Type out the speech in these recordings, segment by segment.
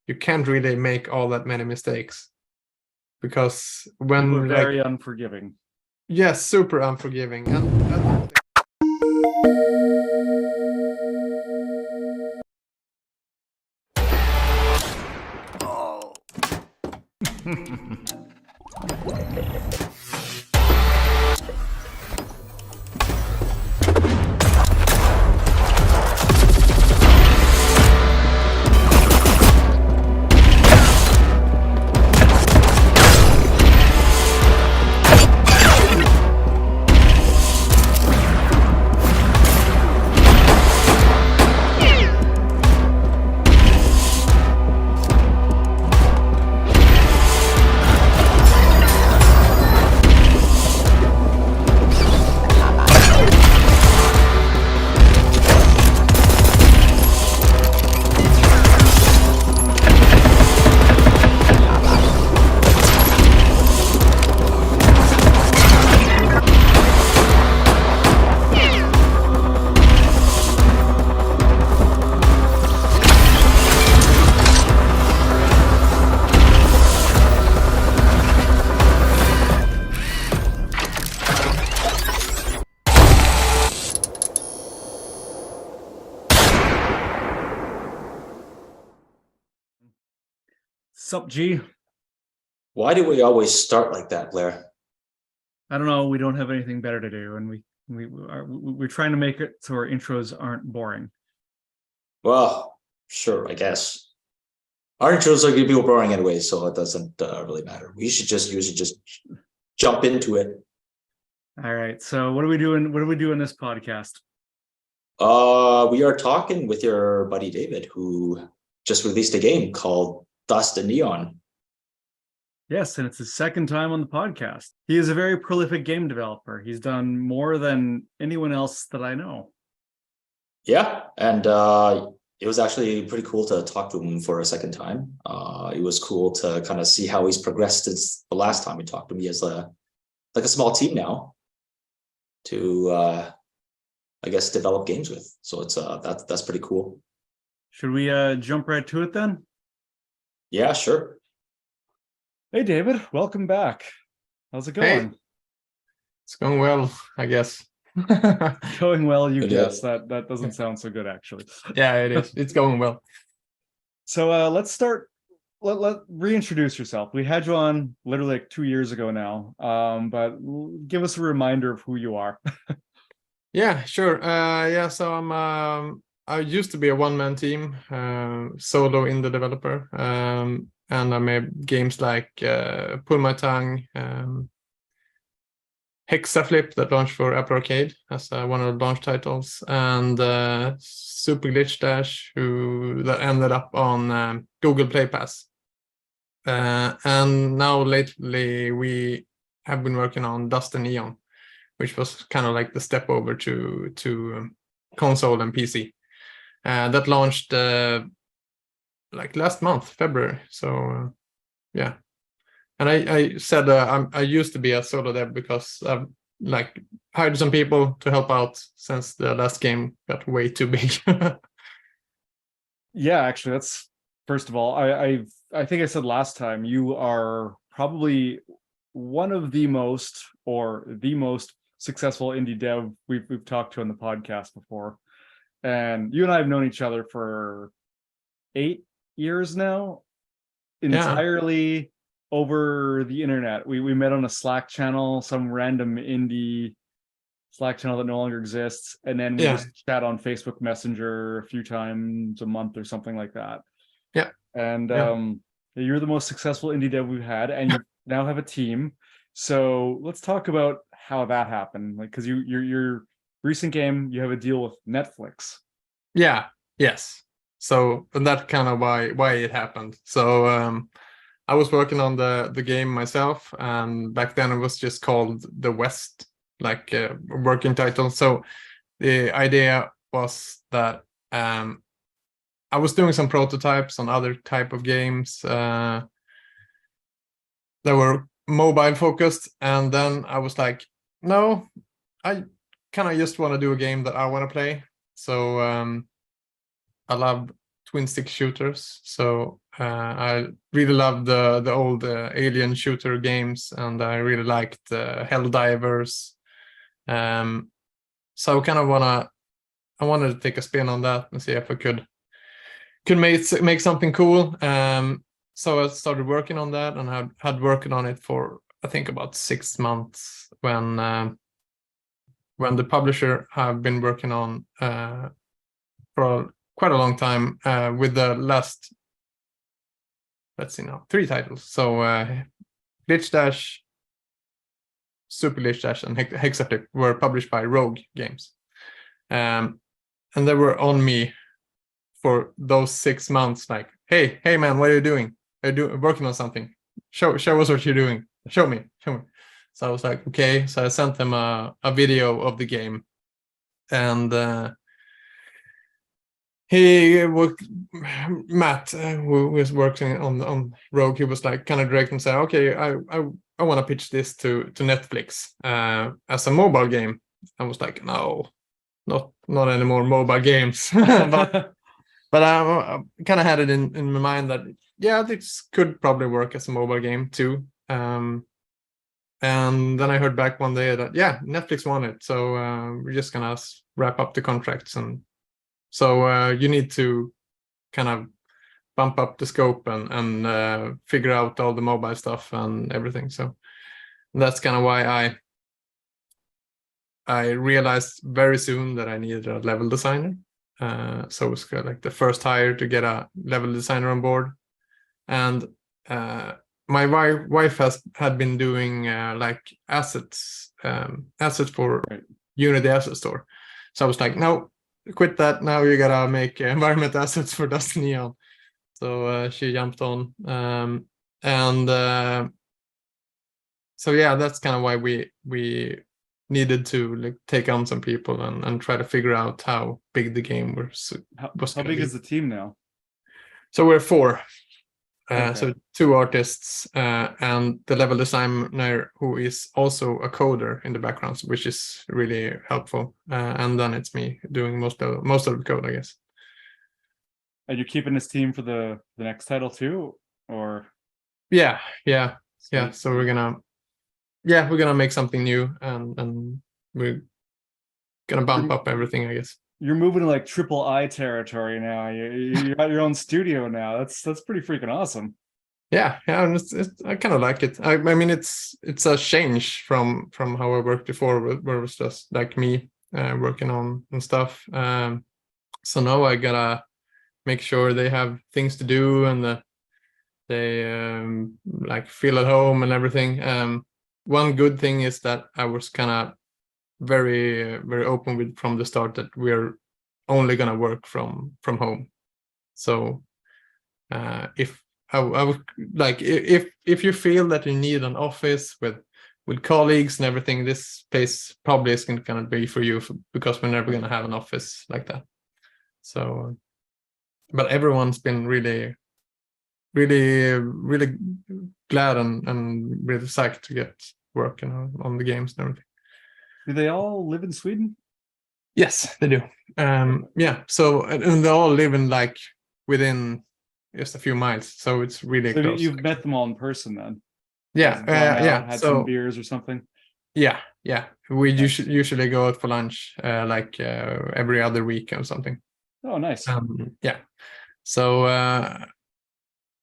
you can't really make all that many mistakes, because when we're very unforgiving. Yes, super unforgiving. And Sup, G? Why do we always start like that, Blair? I don't know. We don't have anything better to do, and we're trying to make it so our intros aren't boring. Well, sure, I guess. Our intros are going to be boring anyway, so it doesn't really matter. We should just usually just jump into it. All right. So what are we doing? What do we do in this podcast? We are talking with your buddy David, who just released a game called Dust and Neon. Yes, and it's his second time on the podcast. He is a very prolific game developer. He's done more than anyone else that I know. Yeah, and it was actually pretty cool to talk to him for a second time. It was cool to kind of see how he's progressed since the last time we talked to him. He has a small team now to I guess develop games with. So it's that's pretty cool. Should we jump right to it then? Yeah, sure. Hey, David, welcome back. How's it going? Hey. It's going well, I guess. Going well, you It guess. is. That doesn't sound so good, actually. Yeah, it is. It's going well. So let's start. Let reintroduce yourself. We had you on literally like 2 years ago now, but give us a reminder of who you are. Yeah, sure. Yeah, so I used to be a one-man team, solo indie developer, and I made games like Pull My Tongue, Hexaflip that launched for Apple Arcade as one of the launch titles, and Super Glitch Dash, that ended up on Google Play Pass. And now lately we have been working on Dust and Neon, which was kind of like the step over to console and PC. That launched like last month, February. So yeah. And I said I used to be a solo dev because I've like hired some people to help out since the last game got way too big. Yeah, actually, that's first of all, I think I said last time, you are probably one of the most successful indie dev we've talked to on the podcast before. And you and I have known each other for 8 years now, entirely over the internet. We met on a Slack channel, some random indie Slack channel that no longer exists, and then we just chat on Facebook Messenger a few times a month or something like that. Yeah. And you're the most successful indie dev we've had, and you now have a team. So let's talk about how that happened. Like, because your recent game, you have a deal with Netflix. Yeah. Yes. So that's kind of why it happened. So I was working on the game myself, and back then it was just called The West, like a working title. So the idea was that I was doing some prototypes on other type of games that were mobile focused, and then I was like, no, I kind of just want to do a game that I want to play. So I love twin stick shooters, so I really loved the old alien shooter games, and I really liked Helldivers. So I wanted to take a spin on that and see if I could make something cool. So I started working on that, and had worked on it for I think about 6 months when the publisher have been working on for quite a long time with the last, let's see now, 3 titles. So Glitch Dash, Super Glitch Dash, and Hexaflip were published by Rogue Games. And they were on me for those 6 months, like, hey man, what are you doing? Are you working on something? Show us what you're doing. Show me. So I was like, okay. So I sent them a video of the game, and Matt, who was working on Rogue, he was like kind of direct and said, okay, I want to pitch this to Netflix as a mobile game. I was like, no, not any more mobile games. But I kind of had it in my mind that, yeah, this could probably work as a mobile game too. And then I heard back one day that, yeah, Netflix won it. So we're just going to wrap up the contracts. And so you need to kind of bump up the scope and figure out all the mobile stuff and everything. So that's kind of why I realized very soon that I needed a level designer. So it was like the first hire to get a level designer on board. And my wife had been doing like assets for Unity Asset Store. So I was like, no, quit that. Now you gotta make environment assets for Dust and Neon. So she jumped on. So yeah, that's kind of why we needed to like take on some people and try to figure out how big the game was. How big is the team now? So we're 4. Okay. So 2 artists and the level designer, who is also a coder in the background, which is really helpful. And then it's me doing most of the code, I guess. Are you keeping this team for the next title too, or? Yeah. So we're gonna make something new, and we're gonna bump up everything, I guess. You're moving to like AAA territory now. You got your own studio now. That's pretty freaking awesome. Yeah, and I kind of like it. I mean, it's a change from how I worked before, where it was just like me working on and stuff. So now I gotta make sure they have things to do, and that they like feel at home and everything. One good thing is that I was kind of very very open with from the start that we're only gonna work from home. So if I would like, if you feel that you need an office with colleagues and everything, this place probably isn't gonna be for you, because we're never gonna have an office like that. So but everyone's been really glad and really psyched to get working on the games and everything. Do they all live in Sweden? Yes, they do. Yeah. So and they all live in like within just a few miles, so it's really So close. you've met them all in person then? Yeah, Had so some beers or something. yeah. We Nice. usually go out for lunch like every other week or something. Oh, nice. Yeah. So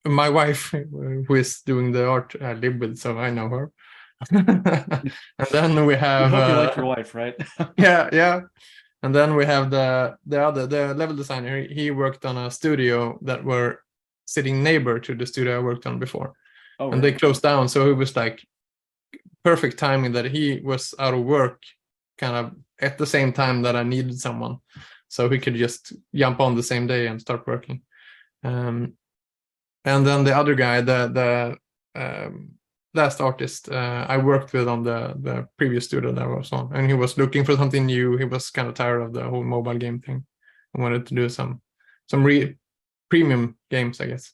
my wife, who is doing the art, I live with, so I know her. And then we have. I hope you like your wife, right? Yeah. And then we have the level designer. He worked on a studio that were sitting neighbor to the studio I worked on before. Oh, and really? they closed down, so it was like perfect timing that he was out of work kind of at the same time that I needed someone, so he could just jump on the same day and start working. And then the other guy, the last artist I worked with on the previous studio that I was on, and he was looking for something new. He was kind of tired of the whole mobile game thing and wanted to do some premium games, I guess.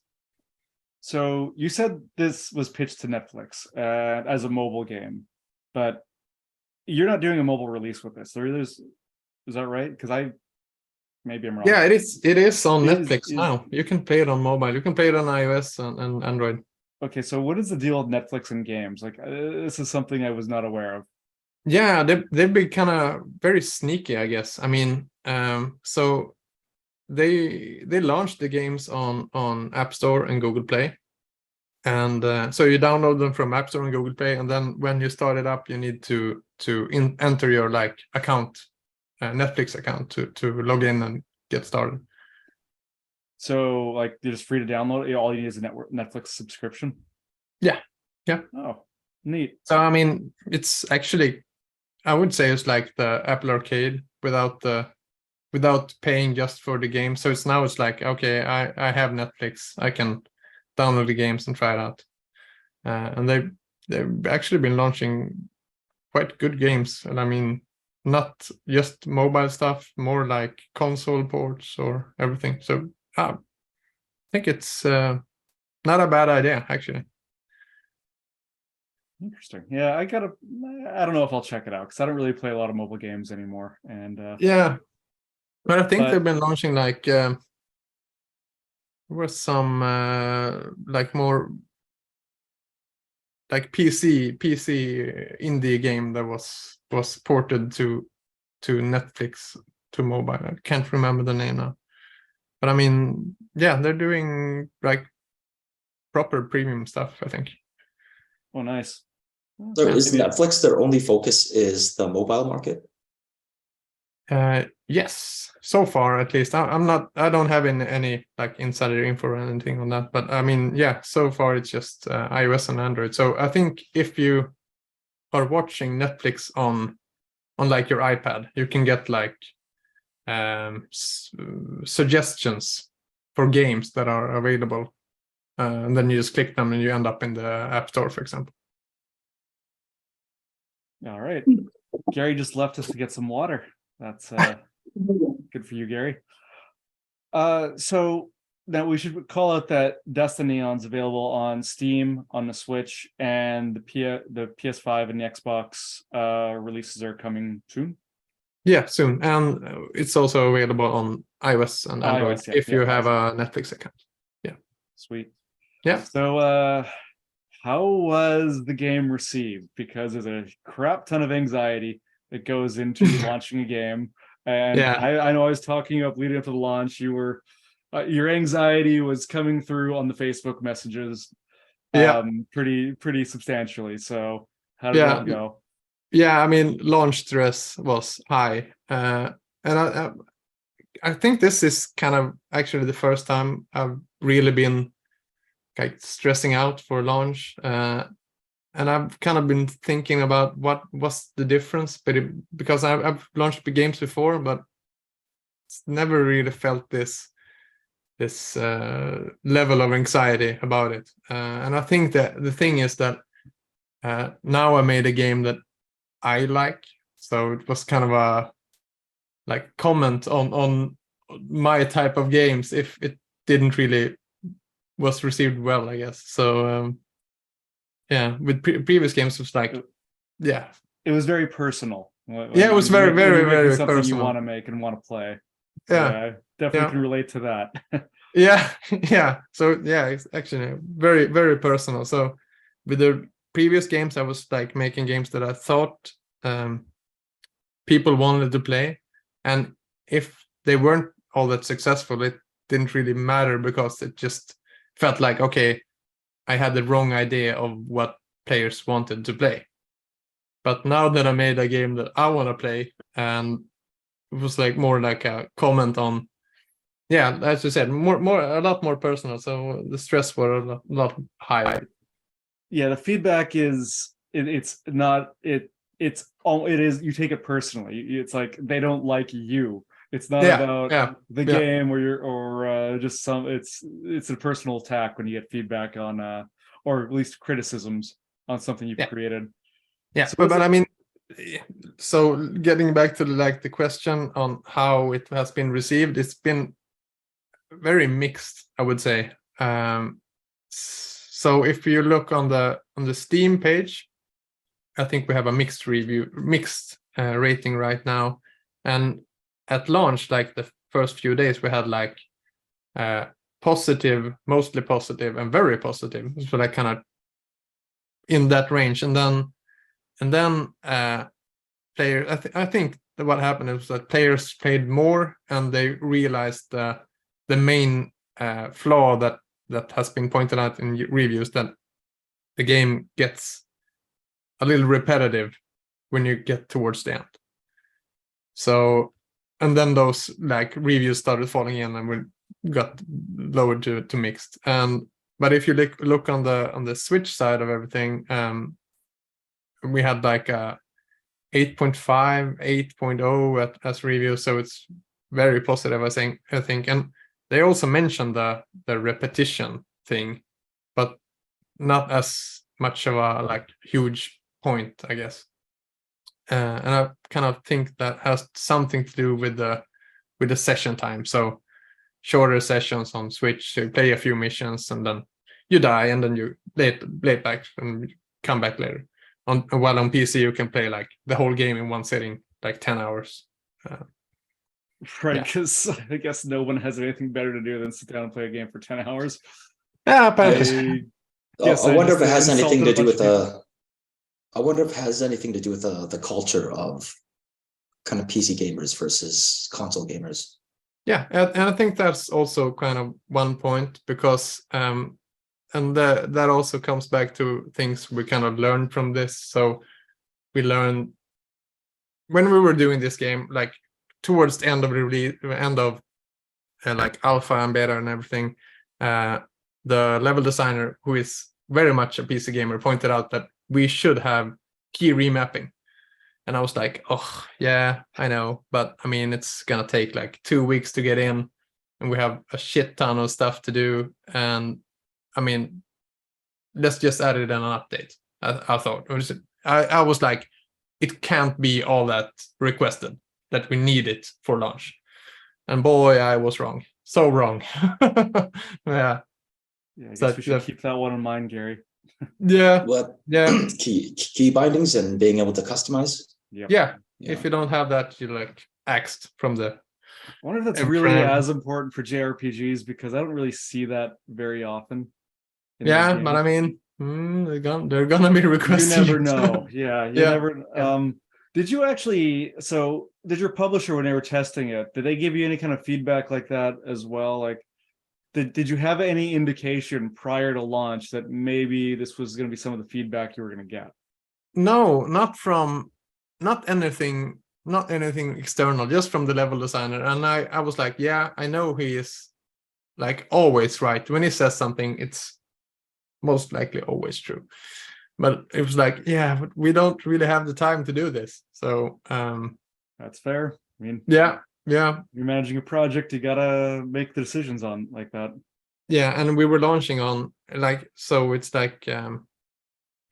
So you said this was pitched to Netflix as a mobile game, but you're not doing a mobile release with this. Is that right? Because Maybe I'm wrong. Yeah, it is on Is- Netflix is- now. You can play it on mobile. You can play it on iOS and Android. Okay, so what is the deal with Netflix and games? Like, this is something I was not aware of. Yeah, they've been kind of very sneaky, I guess. I mean, so they launched the games on App Store and Google Play, and so you download them from App Store and Google Play, and then when you start it up, you need to enter your like account, Netflix account to log in and get started. So, like, they're just free to download. All you need is a Netflix subscription. Yeah. Oh, neat. So I mean, it's actually, I would say it's like the Apple Arcade without paying just for the game. So it's like, okay, I have Netflix, I can download the games and try it out. And they've actually been launching quite good games, and I mean, not just mobile stuff, more like console ports or everything. So I think it's not a bad idea, actually. Interesting. Yeah, I don't know if I'll check it out because I don't really play a lot of mobile games anymore. And Yeah, but I think But- they've been launching like there was some like more like PC indie game that was ported to Netflix to mobile. I can't remember the name now, but I mean, yeah, they're doing like proper premium stuff, I think. oh, nice. So Yeah, is maybe- Netflix their only focus is the mobile market? Yes, so far at least. I don't have any like insider info or anything on that, but I mean, yeah, so far it's just iOS and Android. So I think if you are watching Netflix on like your iPad, you can get like suggestions for games that are available, and then you just click them and you end up in the App Store, for example. All right. Gary just left us to get some water. That's good for you, Gary. So now we should call out that Dust and Neon's available on Steam, on the Switch, and the PS5 and the Xbox releases are coming soon. Yeah, soon, and it's also available on iOS and Android iOS, yeah, if you yeah, have a Netflix account. Sweet. Yeah. So how was the game received? Because there's a crap ton of anxiety that goes into launching a game. And Yeah. I know I was talking up leading up to the launch, you were your anxiety was coming through on the Facebook messages pretty substantially. So how did that go? Yeah, I mean, launch stress was high. And I think this is kind of actually the first time I've really been like stressing out for launch. And I've kind of been thinking about what was the difference, because I've launched big games before, but it's never really felt this level of anxiety about it. And I think that the thing is that now I made a game that I like, so it was kind of a like comment on my type of games if it didn't really was received well, I guess. So yeah, with previous games it was like, yeah, It was very personal. Yeah, it was very something personal. you want to make and want to play. Yeah, I definitely can relate to that. yeah. So yeah, it's actually very, very personal. So with the previous games, I was like making games that I thought people wanted to play, and if they weren't all that successful, it didn't really matter, because it just felt like, okay, I had the wrong idea of what players wanted to play. But now that I made a game that I want to play, and it was like more like a comment on, yeah, as you said, a lot more personal. So the stress was a lot higher. Yeah, the feedback is it is you take it personally. It's like they don't like you. It's not about the game or just some. It's a personal attack when you get feedback on or at least criticisms on something you've created. Yeah, so but I mean, so getting back to the question on how it has been received, it's been very mixed, I would say. So if you look on the Steam page, I think we have a mixed rating right now. And at launch, like the first few days, we had like positive, mostly positive, and very positive. So like kind of in that range, and then players. I think that what happened is that players played more, and they realized the main flaw that has been pointed out in reviews, that the game gets a little repetitive when you get towards the end. So, and then those like reviews started falling in, and we got lowered to mixed. But if you look on the Switch side of everything, we had like a 8.5, 8.0 as reviews, so it's very positive, I think. And they also mentioned the repetition thing, but not as much of a like huge point, I guess. And I kind of think that has something to do with the session time. So shorter sessions on Switch, so you play a few missions and then you die, and then you play back and come back later. While on PC you can play like the whole game in one sitting, like 10 hours. Right, because I guess no one has anything better to do than sit down and play a game for 10 hours. Yeah, apparently. I wonder if it has anything to do with the culture of kind of PC gamers versus console gamers. Yeah, and I think that's also kind of one point, because and that also comes back to things we kind of learned from this. So we learned when we were doing this game, like towards the end of the release, like alpha and beta and everything, the level designer, who is very much a PC gamer, pointed out that we should have key remapping. And I was like, oh yeah, I know, but I mean, it's gonna take like 2 weeks to get in, and we have a shit ton of stuff to do. And I mean, let's just add it in an update. I thought I was like, it can't be all that requested that we need it for launch. And boy, I was wrong. So wrong. Yeah. Yeah, I guess we should keep that one in mind, Gary. Yeah. What? Yeah. Key bindings and being able to customize. Yep. Yeah. If you don't have that, you're like axed from the. I wonder if that's really as important for JRPGs, because I don't really see that very often. Yeah, but I mean, they're gonna be requesting. You never know. Yeah, you never. Did you actually? So, did your publisher, when they were testing it, did they give you any kind of feedback like that as well? Like, did you have any indication prior to launch that maybe this was going to be some of the feedback you were going to get? No, not anything external, just from the level designer. And I was like, yeah, I know he is like always right. When he says something, it's most likely always true. But it was like, yeah, but we don't really have the time to do this. So that's fair. I mean, yeah. You're managing a project, you gotta make the decisions on like that. Yeah, and we were launching on like, so it's like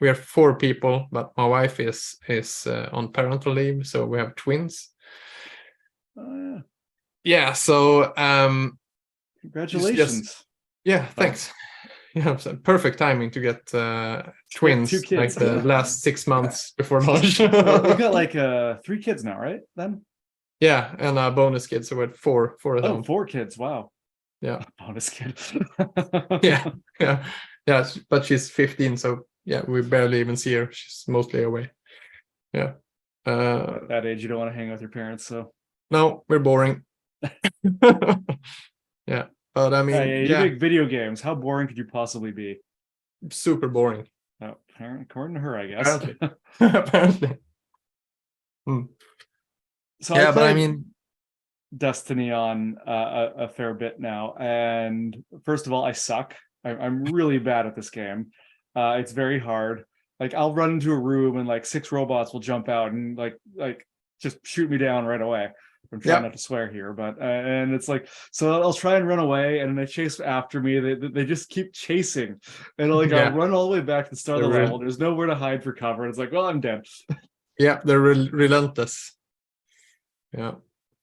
we are 4 people, but my wife is on parental leave, so we have twins. Oh, yeah. So congratulations. Thanks. Yeah, so perfect timing to get twins, 2 kids, like the last 6 months before launch. You've got like 3 kids now, right? Then yeah, and a bonus kid, so we're 4 of them. 4 kids, wow. Yeah. Bonus kid. yeah, but she's 15, so yeah, we barely even see her. She's mostly away. Yeah. At that age, you don't want to hang with your parents, so. No, we're boring. Yeah, but I mean, you make video games. How boring could you possibly be? Super boring. Oh, according to her, I guess. Apparently. So yeah, but I mean, Destiny on a fair bit now, and first of all, I suck. I'm really bad at this game. It's very hard. Like, I'll run into a room and like 6 robots will jump out and like just shoot me down right away. I'm trying not to swear here, but and it's like, so I'll try and run away, and they chase after me. They just keep chasing, and I'll run all the way back to the start of the level. There's nowhere to hide for cover. And it's like, well, I'm dead. Yeah, they're relentless.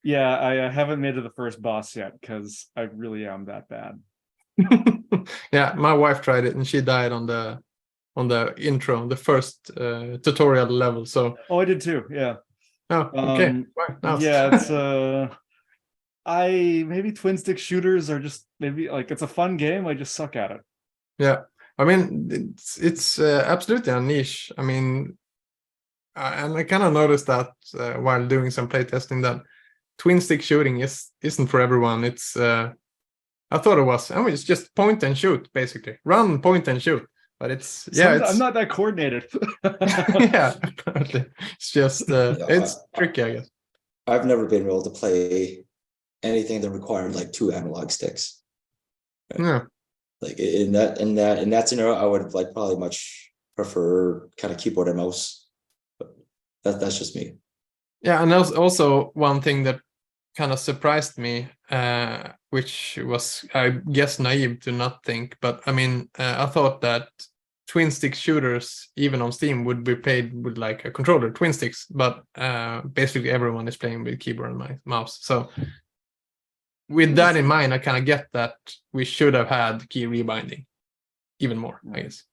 Yeah, I haven't made it to the first boss yet because I really am that bad. Yeah, my wife tried it and she died on the intro, the first tutorial level. So I did too. Yeah. Oh, okay. Yeah, it's maybe twin stick shooters are just maybe like it's a fun game. I just suck at it. Yeah, I mean it's absolutely a niche. I mean, and I kind of noticed that while doing some playtesting that twin stick shooting isn't for everyone. It's I thought it was. I mean, it's just point and shoot basically. Run, point and shoot. But it's I'm not that coordinated. yeah, apparently. It's just it's tricky, I guess. I've never been able to play anything that required like 2 analog sticks. Right? Yeah. Like in that scenario, I would like probably much prefer kind of keyboard and mouse. But that's just me. Yeah, and also one thing that kind of surprised me, which was, I guess, naive to not think, but I mean, I thought that twin stick shooters, even on Steam, would be played with like a controller, twin sticks, but basically everyone is playing with keyboard and mouse. So with that in mind, I kind of get that we should have had key rebinding even more, I guess.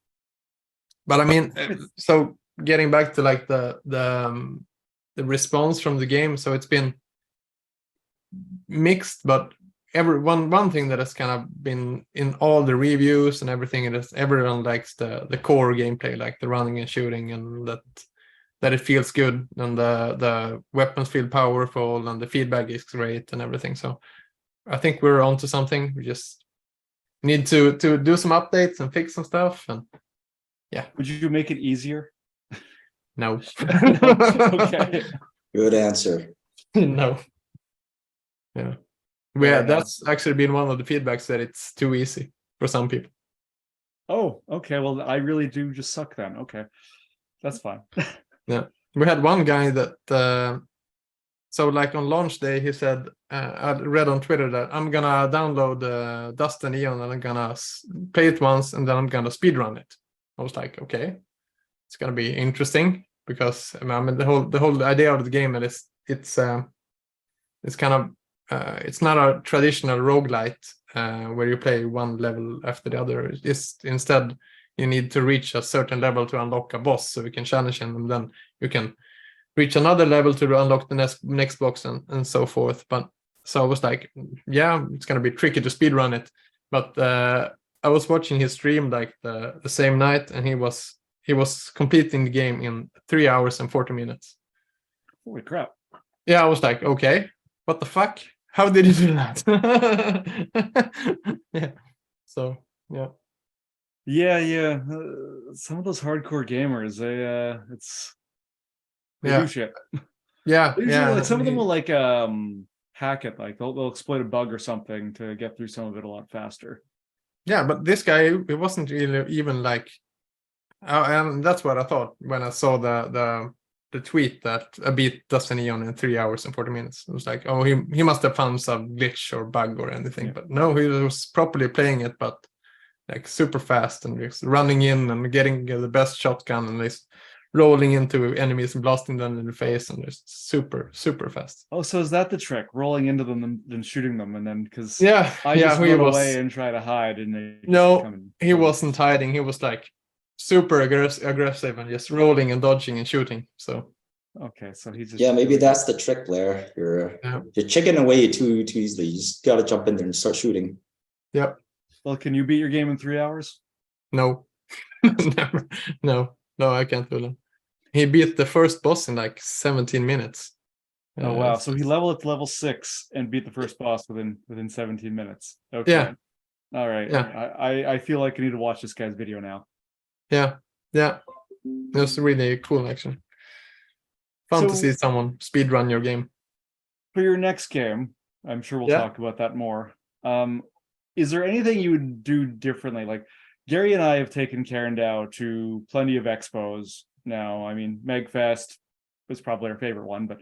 But I mean, so getting back to like the response from the game, so it's been mixed, but one thing that has kind of been in all the reviews and everything is everyone likes the core gameplay, like the running and shooting, and that it feels good, and the weapons feel powerful, and the feedback is great and everything. So I think we're onto something. We just need to do some updates and fix some stuff, and yeah. Would you make it easier? No. Okay. Good answer. No. Yeah. Yeah, that's actually been one of the feedbacks, that it's too easy for some people. Oh, okay. Well, I really do just suck then. Okay. That's fine. Yeah. We had one guy that so like on launch day, he said, I read on Twitter that I'm gonna download Dust and Neon, and I'm gonna play it once, and then I'm gonna speedrun it. I was like, okay, it's gonna be interesting, because I mean the whole idea of the game is it's kind of it's not a traditional roguelite where you play one level after the other. It's instead you need to reach a certain level to unlock a boss, so you can challenge him, and then you can reach another level to unlock the next box, and so forth. But so I was like, yeah, it's gonna be tricky to speedrun it. But I was watching his stream like the same night, and he was completing the game in 3 hours and 40 minutes. Holy crap. Yeah, I was like, okay, what the fuck? How did you do that? Yeah. So yeah. Yeah. Some of those hardcore gamers, they do shit. Yeah. Usually, yeah. like some of them will like hack it, like they'll exploit a bug or something to get through some of it a lot faster. Yeah, but this guy, it wasn't really even like, and that's what I thought when I saw the tweet that I beat Dust and Neon in 3 hours and 40 minutes. It was like, oh, he must have found some glitch or bug or anything. Yeah. But no, he was properly playing it, but like super fast, and just running in and getting the best shotgun, and just rolling into enemies and blasting them in the face, and just super fast. Oh, so is that the trick? Rolling into them and then shooting them, and then because I just run away and try to hide, and he wasn't hiding. He was like super aggressive and just rolling and dodging and shooting. So okay, so he's just maybe that's the trick, Blair. You're chicken away too easily. You just gotta jump in there and start shooting. Yep. Well, can you beat your game in 3 hours? No. Never. No, I can't do that. He beat the first boss in like 17 minutes. Oh wow! So he leveled up to level 6 and beat the first boss within 17 minutes. Okay. Yeah. All right. Yeah. I feel like I need to watch this guy's video now. Yeah. That's really cool, actually. Fun to see someone speedrun your game. For your next game, I'm sure we'll talk about that more. Is there anything you would do differently? Like Gary and I have taken Karendow to plenty of expos now. I mean, MegFest was probably our favorite one, but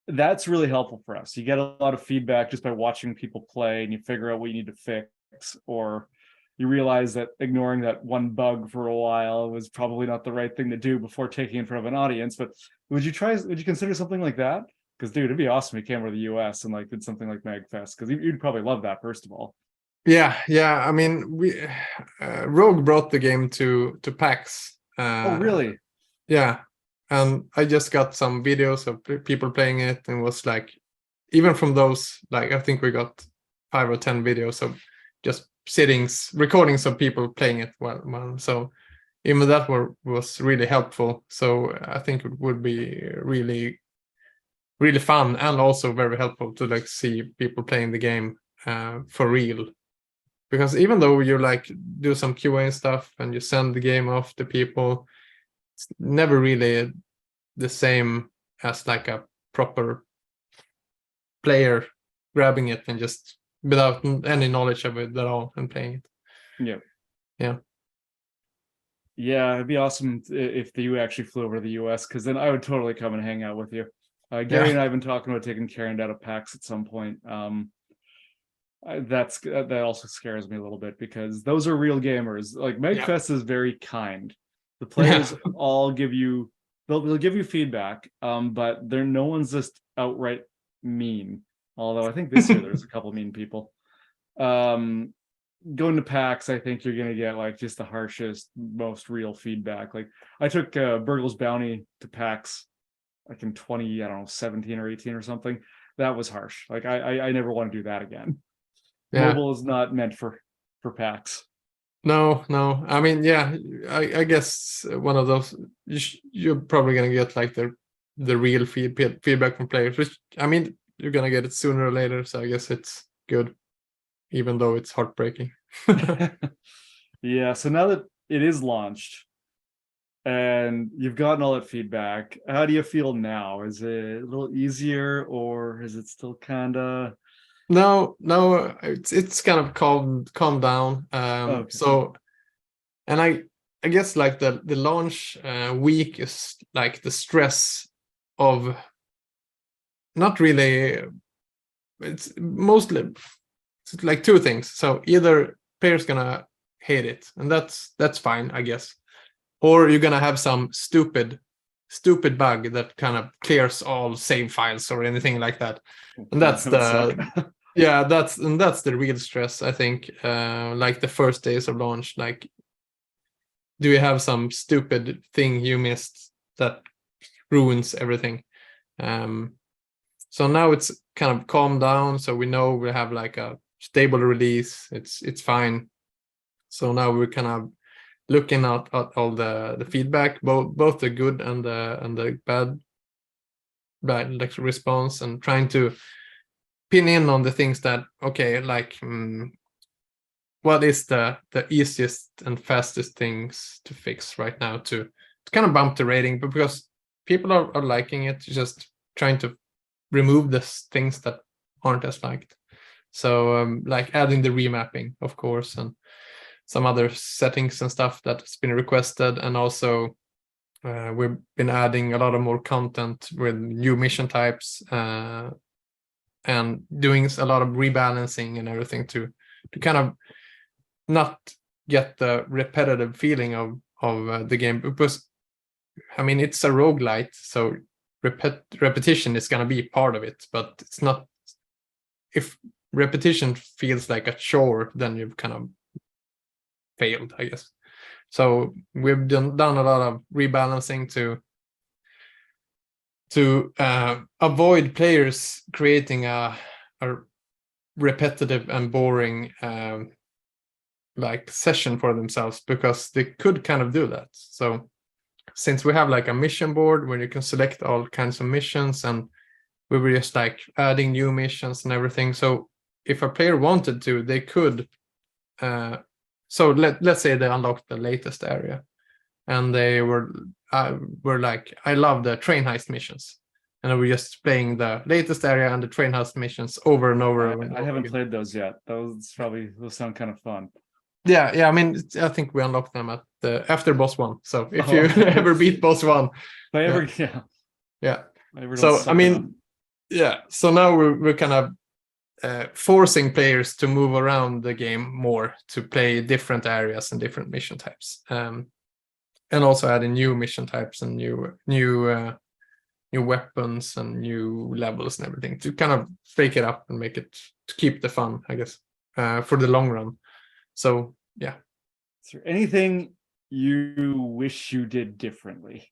that's really helpful for us. You get a lot of feedback just by watching people play, and you figure out what you need to fix, or you realize that ignoring that one bug for a while was probably not the right thing to do before taking it in front of an audience. But would you consider something like that? Because dude, it'd be awesome if you came over to the US and like did something like MegFest, because you'd probably love that, first of all. Yeah. I mean, we Rogue brought the game to PAX. Oh really? Yeah. And I just got some videos of people playing it, and was like, even from those, like I think we got 5 or 10 videos of just recordings of people playing it so even that was really helpful. So I think it would be really, really fun and also very helpful to like see people playing the game for real. Because even though you like do some QA and stuff and you send the game off to people, it's never really the same as like a proper player grabbing it and just without any knowledge of it at all and playing it. Yeah, it'd be awesome if you actually flew over to the US, because then I would totally come and hang out with you. Gary and I have been talking about taking Karendow to PAX at some point. That also scares me a little bit, because those are real gamers. Like MegFest is very kind. The players all give you, they'll give you feedback, but no one's just outright mean. Although I think this year there's a couple mean people. Going to PAX, I think you're gonna get like just the harshest, most real feedback. Like I took Burgle's Bounty to PAX like in 17 or 18 or something. That was harsh. Like I never want to do that again. Mobile is not meant for PAX. No. I mean, I guess one of those you're probably gonna get like the real feedback from players, which I mean you're gonna get it sooner or later. So I guess it's good, even though it's heartbreaking. Yeah. So now that it is launched and you've gotten all that feedback, how do you feel now? Is it a little easier, or is it still kind of? No, it's kind of calmed down. Okay. So, and I guess like the launch week is like the stress of not really. It's mostly like two things. So either players gonna hate it, and that's fine, I guess, or you're gonna have some stupid bug that kind of clears all save files or anything like that, and that's the that's the real stress, I think. Like the first days of launch, like do you have some stupid thing you missed that ruins everything? So now it's kind of calmed down, so we know we have like a stable release. It's fine. So now we're kind of looking at all the feedback, both the good and the bad like response, and trying to pin in on the things that like what is the easiest and fastest things to fix right now to kind of bump the rating, but because people are liking it, just trying to remove the things that aren't as liked. So like adding the remapping, of course, and some other settings and stuff that's been requested, and also we've been adding a lot of more content with new mission types and doing a lot of rebalancing and everything to kind of not get the repetitive feeling of the game, because I mean it's a roguelite, so repetition is going to be part of it, but it's not. If repetition feels like a chore, then you've kind of failed, I guess. So we've done a lot of rebalancing to avoid players creating a repetitive and boring like session for themselves, because they could kind of do that. So since we have like a mission board where you can select all kinds of missions, and we were just like adding new missions and everything. So if a player wanted to, they could. So let's say they unlocked the latest area, and they were like, I love the train heist missions, and we're just playing the latest area and the train heist missions over and over. I haven't played those yet. Those sound kind of fun. Yeah. I mean, I think we unlocked them at after boss 1. So if you ever beat boss 1, yeah. So I mean, so now we're kind of forcing players to move around the game more, to play different areas and different mission types, and also adding new mission types and new weapons and new levels and everything to kind of fake it up and make it to keep the fun, I guess, for the long run. So yeah. Is there anything you wish you did differently?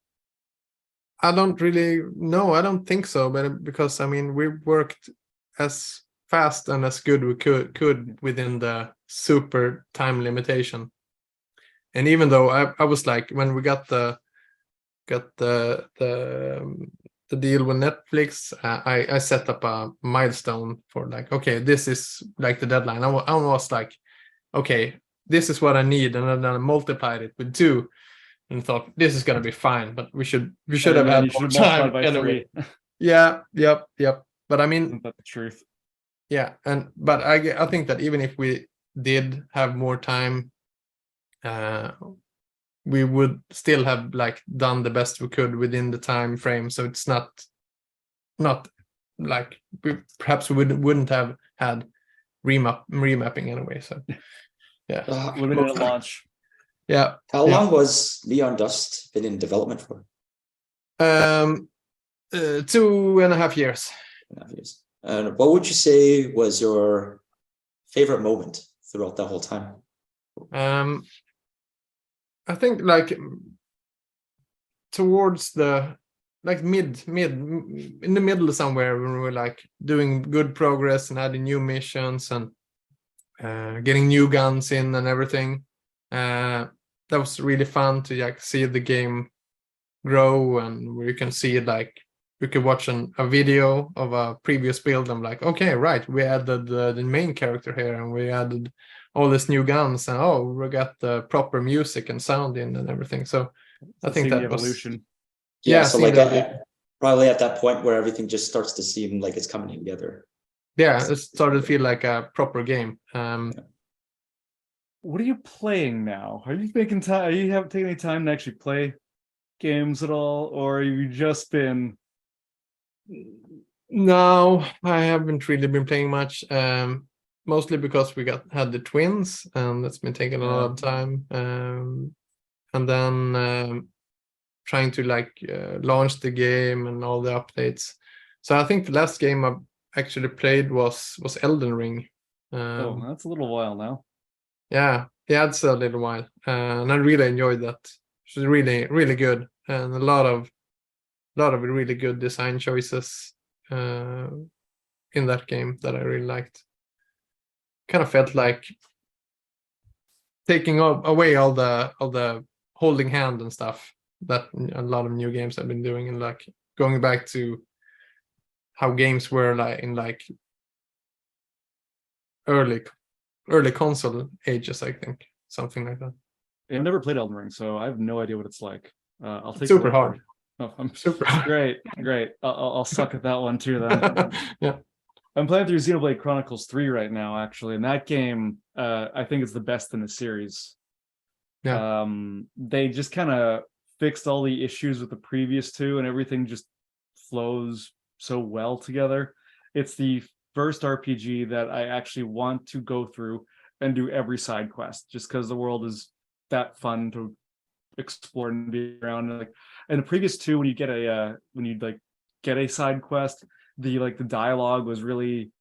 I don't really know. I don't think so, but because I mean we worked as fast and as good we could within the super time limitation. And even though I was like, when we got the deal with Netflix, I set up a milestone for like, okay, this is like the deadline. I was like, okay, this is what I need, and then I multiplied it with 2, and thought this is gonna be fine. But we should have had more time anyway. Yeah, yep. But I mean, Isn't that the truth? yeah, but I think that even if we did have more time, we would still have like done the best we could within the time frame. So it's not like perhaps we wouldn't have had remapping anyway. So yeah, limited at launch. Yeah. How long was Neon Dust been in development for? 2.5 years. 2.5 years. And what would you say was your favorite moment throughout that whole time? I think like towards the like mid in the middle somewhere, when we were like doing good progress and adding new missions and getting new guns in and everything. That was really fun to like see the game grow, and where you can see like you could watch a video of a previous build. I'm like, okay, right, we added the main character here, and we added all these new guns, and oh, we got the proper music and sound in and everything. So I think that evolution. Yeah, so like probably at that point where everything just starts to seem like it's coming together. Yeah, it started to feel like a proper game. What are you playing now? Are you taking time? Are you taking any time to actually play games at all, or have you just been? No, I haven't really been playing much. Mostly because we had the twins, and that's been taking a lot of time. And then trying to like launch the game and all the updates. So I think the last game I actually played was Elden Ring. Oh, that's a little while now. Yeah, it's a little while, and I really enjoyed that. It was really good, and a lot of really good design choices in that game that I really liked. Kind of felt like taking away all the holding hand and stuff that a lot of new games have been doing, and like going back to how games were like in like early console ages, I think, something like that. I've never played Elden Ring, so I have no idea what it's like. I'll take super hard. Oh, I'm super hard. Great. I'll suck at that one too then. Yeah. I'm playing through Xenoblade Chronicles 3 right now, actually, and that game, I think it's the best in the series. Yeah. They just kind of fixed all the issues with the previous two, and everything just flows so well together. It's the first RPG that I actually want to go through and do every side quest, just because the world is that fun to explore and be around. And like in the previous two, when you get a side quest, the dialogue was really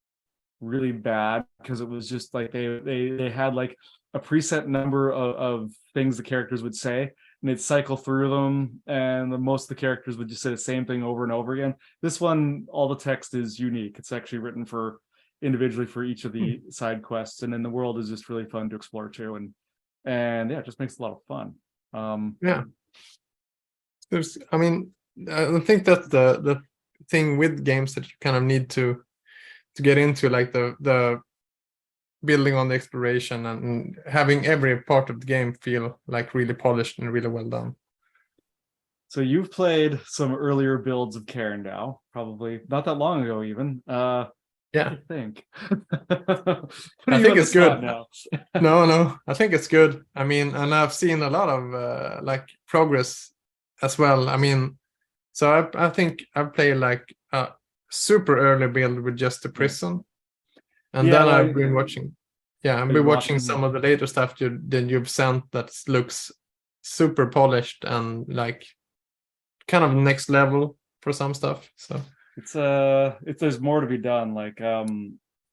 bad, because it was just like they had like a preset number of things the characters would say, and they'd cycle through them, and most of the characters would just say the same thing over and over again. This one, all the text is unique. It's actually written for individually for each of the side quests, and then the world is just really fun to explore too, and yeah, it just makes it a lot of fun. Yeah, I think that's the thing with games, that you kind of need to get into, like the building on the exploration and having every part of the game feel like really polished and really well done. So you've played some earlier builds of Karendow, probably not that long ago even. Yeah. I think. I think it's good now. No, I think it's good. I mean, and I've seen a lot of like progress as well. I mean, so I think I've played like a super early build with just the prison, and then I've been watching. Yeah, I've been watching some of the later stuff that you've sent that looks super polished and like kind of next level for some stuff. So it's there's more to be done. Like I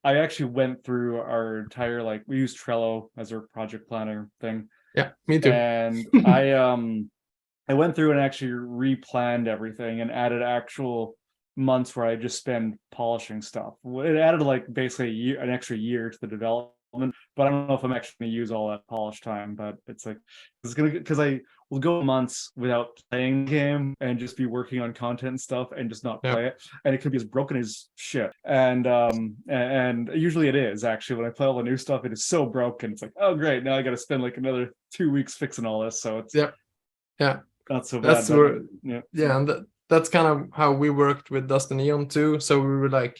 actually went through our entire, like, we use Trello as our project planner thing. Yeah, me too. And I went through and actually replanned everything and added actual months where I just spend polishing stuff. It added like basically an extra year to the development, but I don't know if I'm actually going to use all that polish time. But it's like because I will go months without playing the game and just be working on content and stuff and just not play it, and it could be as broken as shit. And usually it is actually when I play all the new stuff, it is so broken. It's like, oh great, now I got to spend like another 2 weeks fixing all this. So it's not so bad. And that's kind of how we worked with Dust and Neon too. So we were like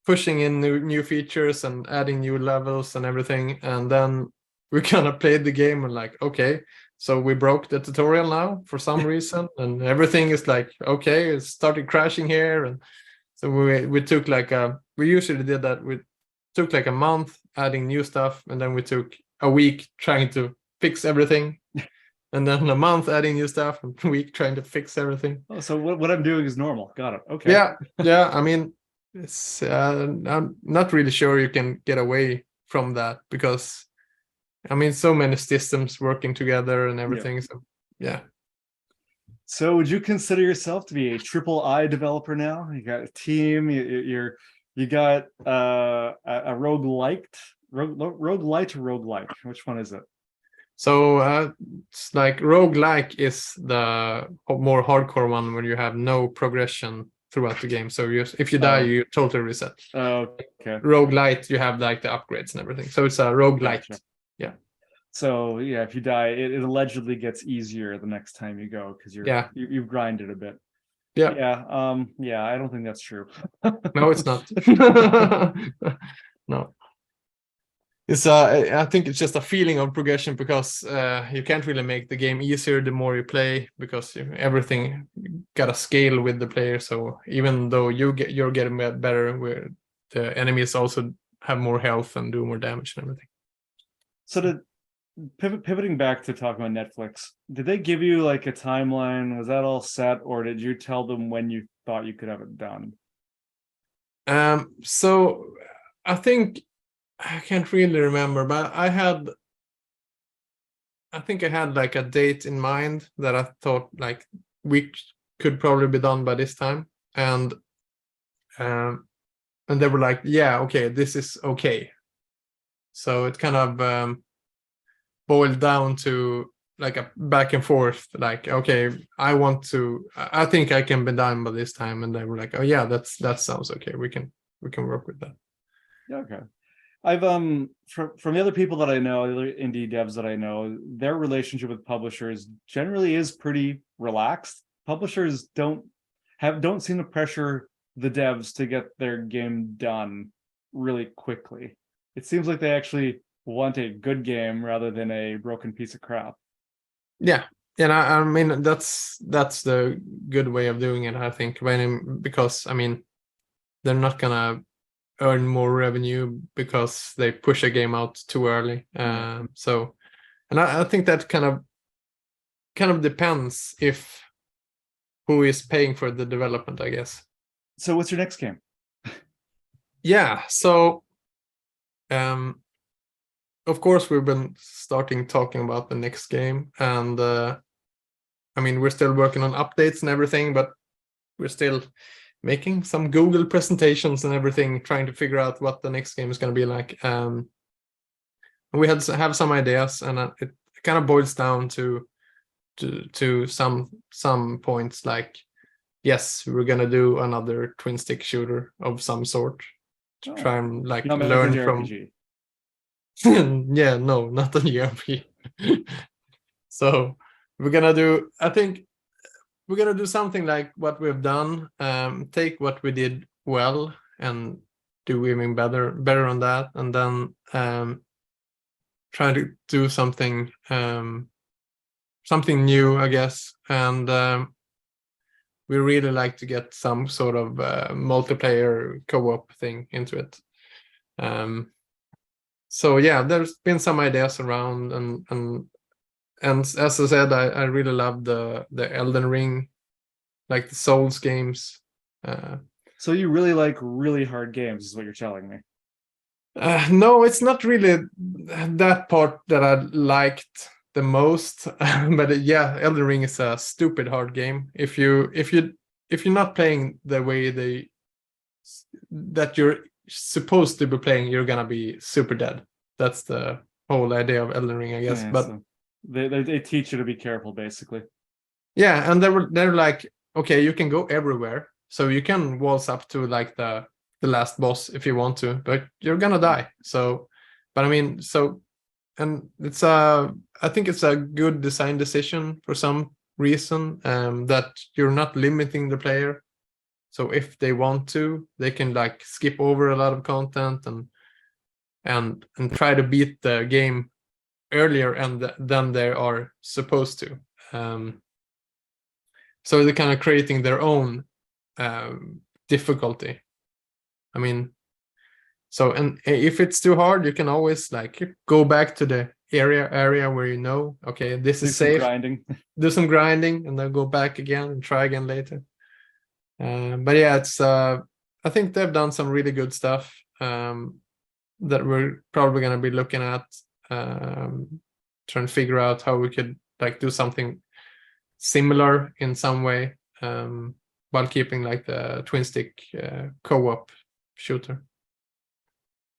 pushing in new features and adding new levels and everything, and then we kind of played the game and like, okay, so we broke the tutorial now for some reason, and everything is like, okay, it started crashing here, and so we took like we usually did that. We took like a month adding new stuff, and then we took a week trying to fix everything. And then a month adding new stuff, and a week trying to fix everything. Oh, so what I'm doing is normal. Got it. Okay. Yeah. I mean, it's I'm not really sure you can get away from that because, I mean, so many systems working together and everything. So yeah. So would you consider yourself to be a AAA developer now? You got a team. You got a roguelite or roguelike? Which one is it? So it's like roguelike is the more hardcore one where you have no progression throughout the game. So if you die, you totally reset. Okay. Roguelite, you have like the upgrades and everything. So it's a roguelite. Gotcha. Yeah. So yeah, if you die, it allegedly gets easier the next time you go because you've grinded a bit. Yeah. I don't think that's true. No, it's not. No. It's I think it's just a feeling of progression because you can't really make the game easier the more you play because everything got to scale with the player. So even though you're getting better, where the enemies also have more health and do more damage and everything. So pivoting back to talking about Netflix, did they give you like a timeline? Was that all set, or did you tell them when you thought you could have it done? So I think. I can't really remember, but I think I had like a date in mind that I thought like we could probably be done by this time, and they were like, yeah, okay, this is okay. So it kind of boiled down to like a back and forth, like, okay, I think I can be done by this time, and they were like, oh yeah, that sounds okay. We can work with that. Okay. I've from the other people that I know, the other indie devs that I know, their relationship with publishers generally is pretty relaxed. Publishers don't seem to pressure the devs to get their game done really quickly. It seems like they actually want a good game rather than a broken piece of crap. Yeah, and I mean that's the good way of doing it, I think, because I mean they're not gonna earn more revenue because they push a game out too early. So, and I think that kind of depends if who is paying for the development, I guess. So what's your next game? Yeah, so of course we've been talking about the next game, and I mean we're still working on updates and everything, but we're still making some Google presentations and everything, trying to figure out what the next game is going to be like. We have some ideas, and it kind of boils down to some points like, yes, we're going to do another twin stick shooter of some sort to try and like learn from. Yeah, no, not an ERP. So we're gonna do. I think we're gonna do something like what we've done. Take what we did well and do even better on that, and then try to do something new, I guess. And we really like to get some sort of multiplayer co-op thing into it. So yeah, there's been some ideas around, and as I said, I really love the Elden Ring, like the Souls games. So you really like really hard games, is what you're telling me? No, it's not really that part that I liked the most. But yeah, Elden Ring is a stupid hard game. If you if you're not playing the way that you're supposed to be playing, you're gonna be super dead. That's the whole idea of Elden Ring, I guess. Yeah, but so they teach you to be careful, basically. yeah, and they're like, okay, you can go everywhere, so you can waltz up to like the last boss if you want to, but you're gonna die. So, but I mean, so, and it's I think it's a good design decision for some reason, that you're not limiting the player. So if they want to, they can like skip over a lot of content and try to beat the game earlier than they are supposed to. So they're kind of creating their own difficulty. I mean, so, and if it's too hard, you can always like go back to the area where you know, okay, this is safe. Do some grinding, and then go back again and try again later. But yeah, it's I think they've done some really good stuff that we're probably going to be looking at, trying to figure out how we could like do something similar in some way, while keeping like the twin stick co-op shooter.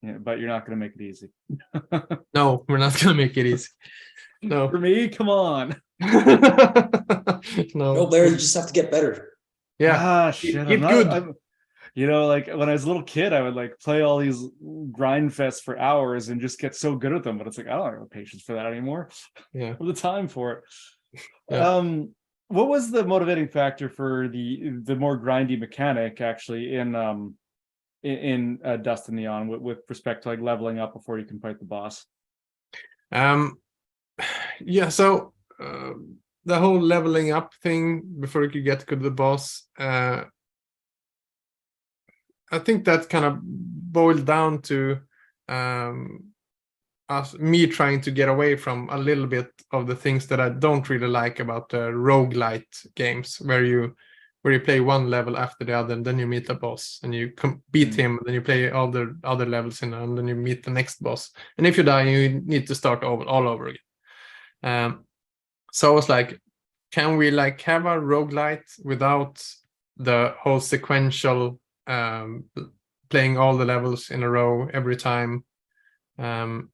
Yeah, but you're not going to make it easy. No, we're not going to make it easy. No. For me, come on. No, Blair, you just have to get better. Yeah. Shit, Get good. You know, like when I was a little kid, I would like play all these grind fests for hours and just get so good at them. But it's like, I don't have patience for that anymore. Yeah. Or the time for it. Yeah. What was the motivating factor for the more grindy mechanic actually in Dust and Neon with respect to like leveling up before you can fight the boss? Yeah, so the whole leveling up thing before you could get to the boss, I think that kind of boiled down to me trying to get away from a little bit of the things that I don't really like about the roguelite games, where you play one level after the other, and then you meet a boss and you beat him, and then you play all the other levels and then you meet the next boss, and if you die you need to start all over again. So I was like, can we like have a roguelite without the whole sequential playing all the levels in a row every time? And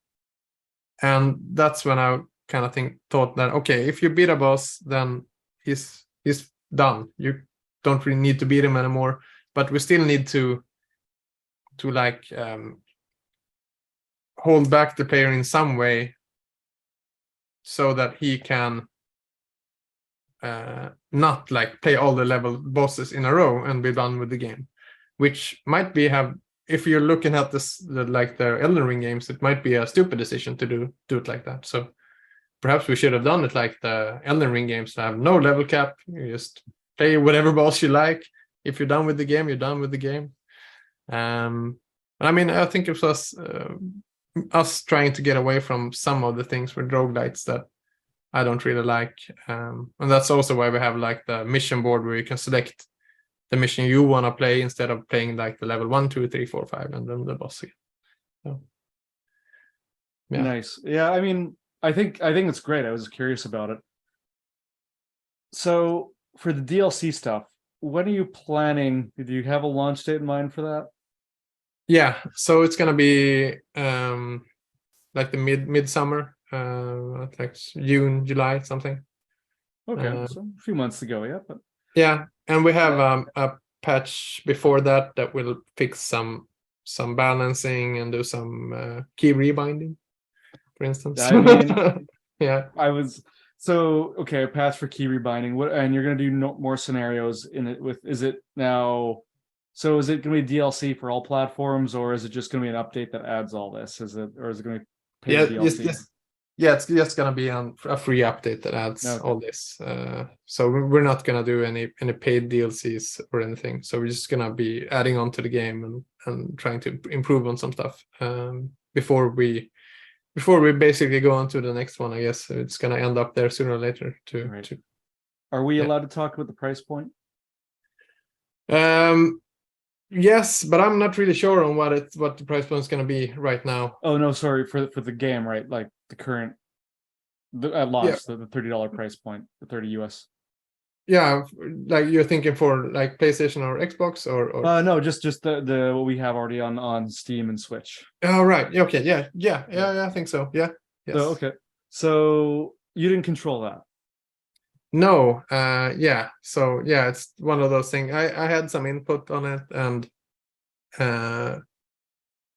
that's when I kind of thought that, okay, if you beat a boss, then he's done. You don't really need to beat him anymore, but we still need to like hold back the player in some way so that he can not like play all the level bosses in a row and be done with the game, which might be if you're looking at this like the Elden Ring games, it might be a stupid decision to do it like that. So perhaps we should have done it like the Elden Ring games, to have no level cap. You just play whatever boss you like. If you're done with the game, you're done with the game. I mean, I think it was us trying to get away from some of the things with roguelites that I don't really like. And that's also why we have like the mission board where you can select the mission you want to play instead of playing like the level 1, 2, 3, 4, 5 and then the boss again. So, yeah. Nice. Yeah, I mean, I think it's great. I was curious about it. So for the DLC stuff, when are you planning? Do you have a launch date in mind for that? Yeah, so it's gonna be like the midsummer, like June, July, something. Okay, so a few months to go, yeah. But yeah, and we have a patch before that will fix some balancing and do some key rebinding, for instance. I mean, yeah. Okay, a patch for key rebinding. And you're gonna do more scenarios in it with? Is it now? So is it gonna be DLC for all platforms, or is it just gonna be an update that adds all this? Or is it gonna be paid DLC? Yeah, it's just gonna be a free update that adds all this. So we're not gonna do any paid DLCs or anything. So we're just gonna be adding on to the game and trying to improve on some stuff before we basically go on to the next one. I guess it's gonna end up there sooner or later. Are we allowed to talk about the price point? Yes, but I'm not really sure on what the price point is going to be right now. Oh no, sorry, for the game, right? Like the current at launch, the $30 price point, the 30 US. Yeah, like you're thinking for like PlayStation or Xbox or No, just the what we have already on Steam and Switch. Oh, right. Okay. Yeah. I think so. Yeah. Yes. So okay. So you didn't control that. No. Yeah. So yeah, it's one of those things. I had some input on it and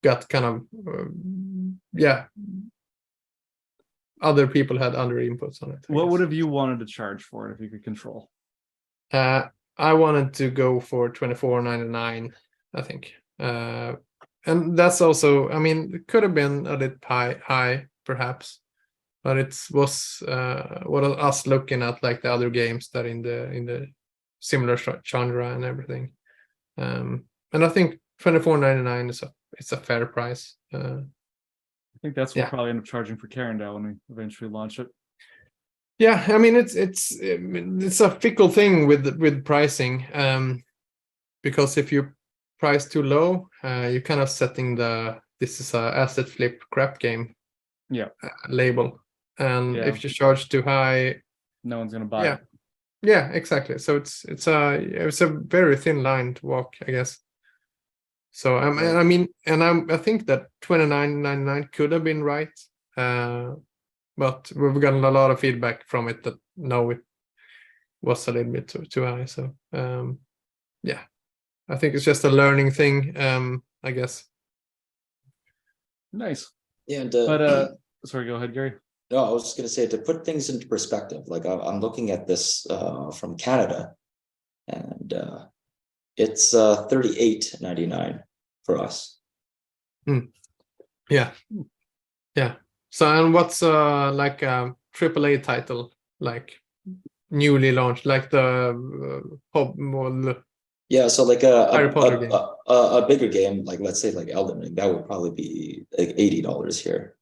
got kind of yeah. Other people had other inputs on it. What would have you wanted to charge for it if you could control? I wanted to go for $24.99, I think. And that's also, I mean, it could have been a bit high perhaps, but it was what us looking at like the other games that in the similar genre and everything. And I think $24.99 it's a fair price. I think that's what we'll probably end up charging for Karendow when we eventually launch it. Yeah, I mean it's a fickle thing with pricing, because if you price too low, you're kind of setting this is a asset flip crap game label, and if you charge too high, no one's gonna buy it. Yeah, exactly. So it's a very thin line to walk, I guess. So I mean, and I think that $29.99 could have been right. But we've gotten a lot of feedback from it that no, it was a little bit too high. So yeah, I think it's just a learning thing, I guess. Nice. Yeah, and, but sorry, go ahead, Gary. No, I was just going to say, to put things into perspective, like I'm looking at this from Canada, and it's $38.99 for us. Yeah. So, and what's like a AAA title, like newly launched, like the yeah, so like Harry Potter game. A bigger game, like let's say like Elden Ring, that would probably be like $80 here.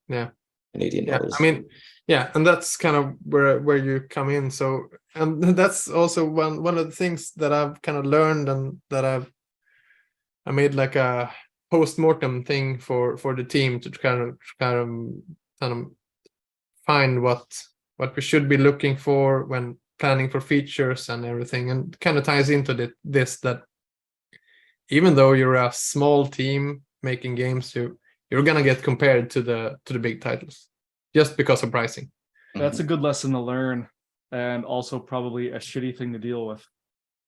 Yeah. Canadian dollars. I mean, yeah, and that's kind of where you come in. So, and that's also one of the things that I've kind of learned, and that I made like a post-mortem thing for the team to kind of find what we should be looking for when planning for features and everything, and kind of ties into this that even though you're a small team making games, you're gonna get compared to the big titles just because of pricing. That's a good lesson to learn, and also probably a shitty thing to deal with.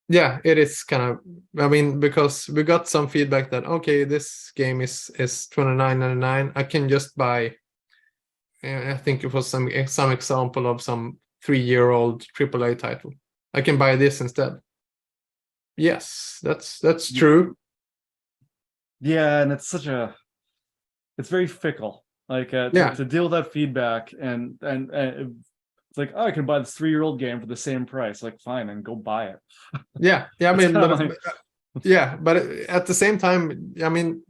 Yeah, it is kind of, I mean, because we got some feedback that okay, this game is $29.99. I can just buy, I think it was some example of some 3-year-old AAA title. I can buy this instead. Yes, that's true. Yeah, and it's very fickle. Like to deal with that feedback, and it's like, oh, I can buy this 3-year-old game for the same price. Like, fine, and go buy it. Yeah. I mean, but at the same time, I mean,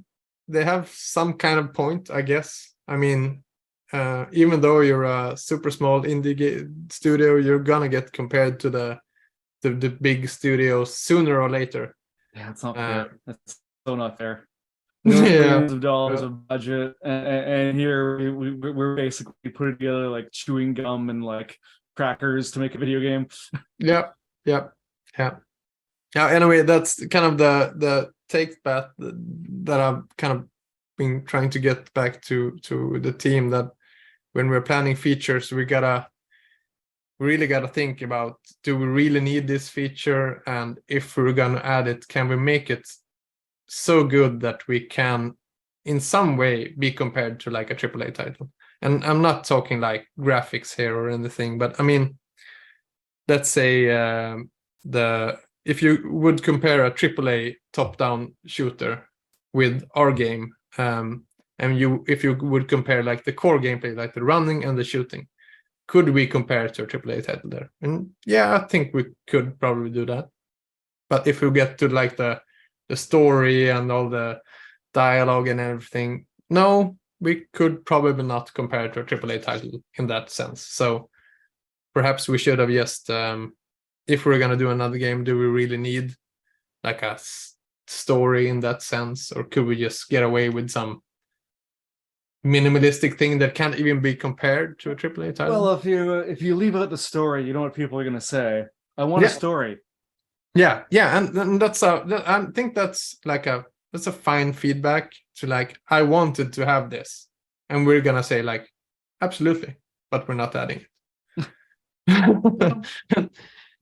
they have some kind of point, I guess. I mean, even though you're a super small indie studio, you're gonna get compared to the big studios sooner or later. Yeah, it's not fair. That's so not fair. Millions of dollars of budget, and here we're basically putting together like chewing gum and like crackers to make a video game. Yeah. Anyway, that's kind of the take path that I've kind of been trying to get back to the team, that when we're planning features, we really gotta think about, do we really need this feature, and if we're gonna add it, can we make it so good that we can in some way be compared to like a AAA title? And I'm not talking like graphics here or anything, but I mean, let's say if you would compare a AAA top-down shooter with our game, and if you would compare like the core gameplay, like the running and the shooting, could we compare it to a AAA title there? And yeah, I think we could probably do that. But if we get to like the story and all the dialogue and everything, no, we could probably not compare it to a AAA title in that sense. So perhaps we should have just, if we're going to do another game, do we really need like a story in that sense? Or could we just get away with some minimalistic thing that can't even be compared to a AAA title? Well, if you leave out the story, you know what people are going to say. I want a story. Yeah, and that's I think that's like that's a fine feedback to like, I wanted to have this, and we're gonna say like, absolutely, but we're not adding it.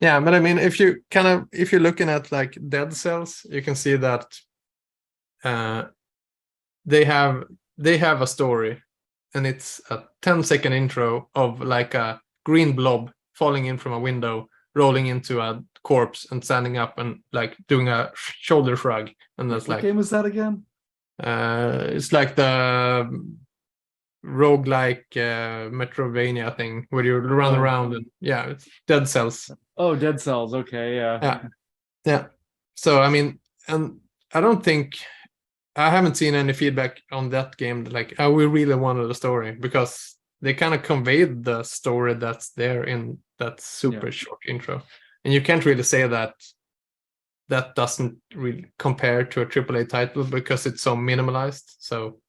Yeah, but I mean, if you're looking at like Dead Cells, you can see that they have a story, and it's a 10-second intro of like a green blob falling in from a window, rolling into a corpse and standing up and like doing a shoulder shrug, and that's what game is that again? It's like the roguelike Metrovania thing where you run around, and it's Dead Cells. Oh, Dead Cells. Okay, yeah. So I mean, and I haven't seen any feedback on that game like, oh, we really wanted a story, because they kind of conveyed the story that's there in that super short intro, and you can't really say that doesn't really compare to a AAA title, because it's so minimalized, so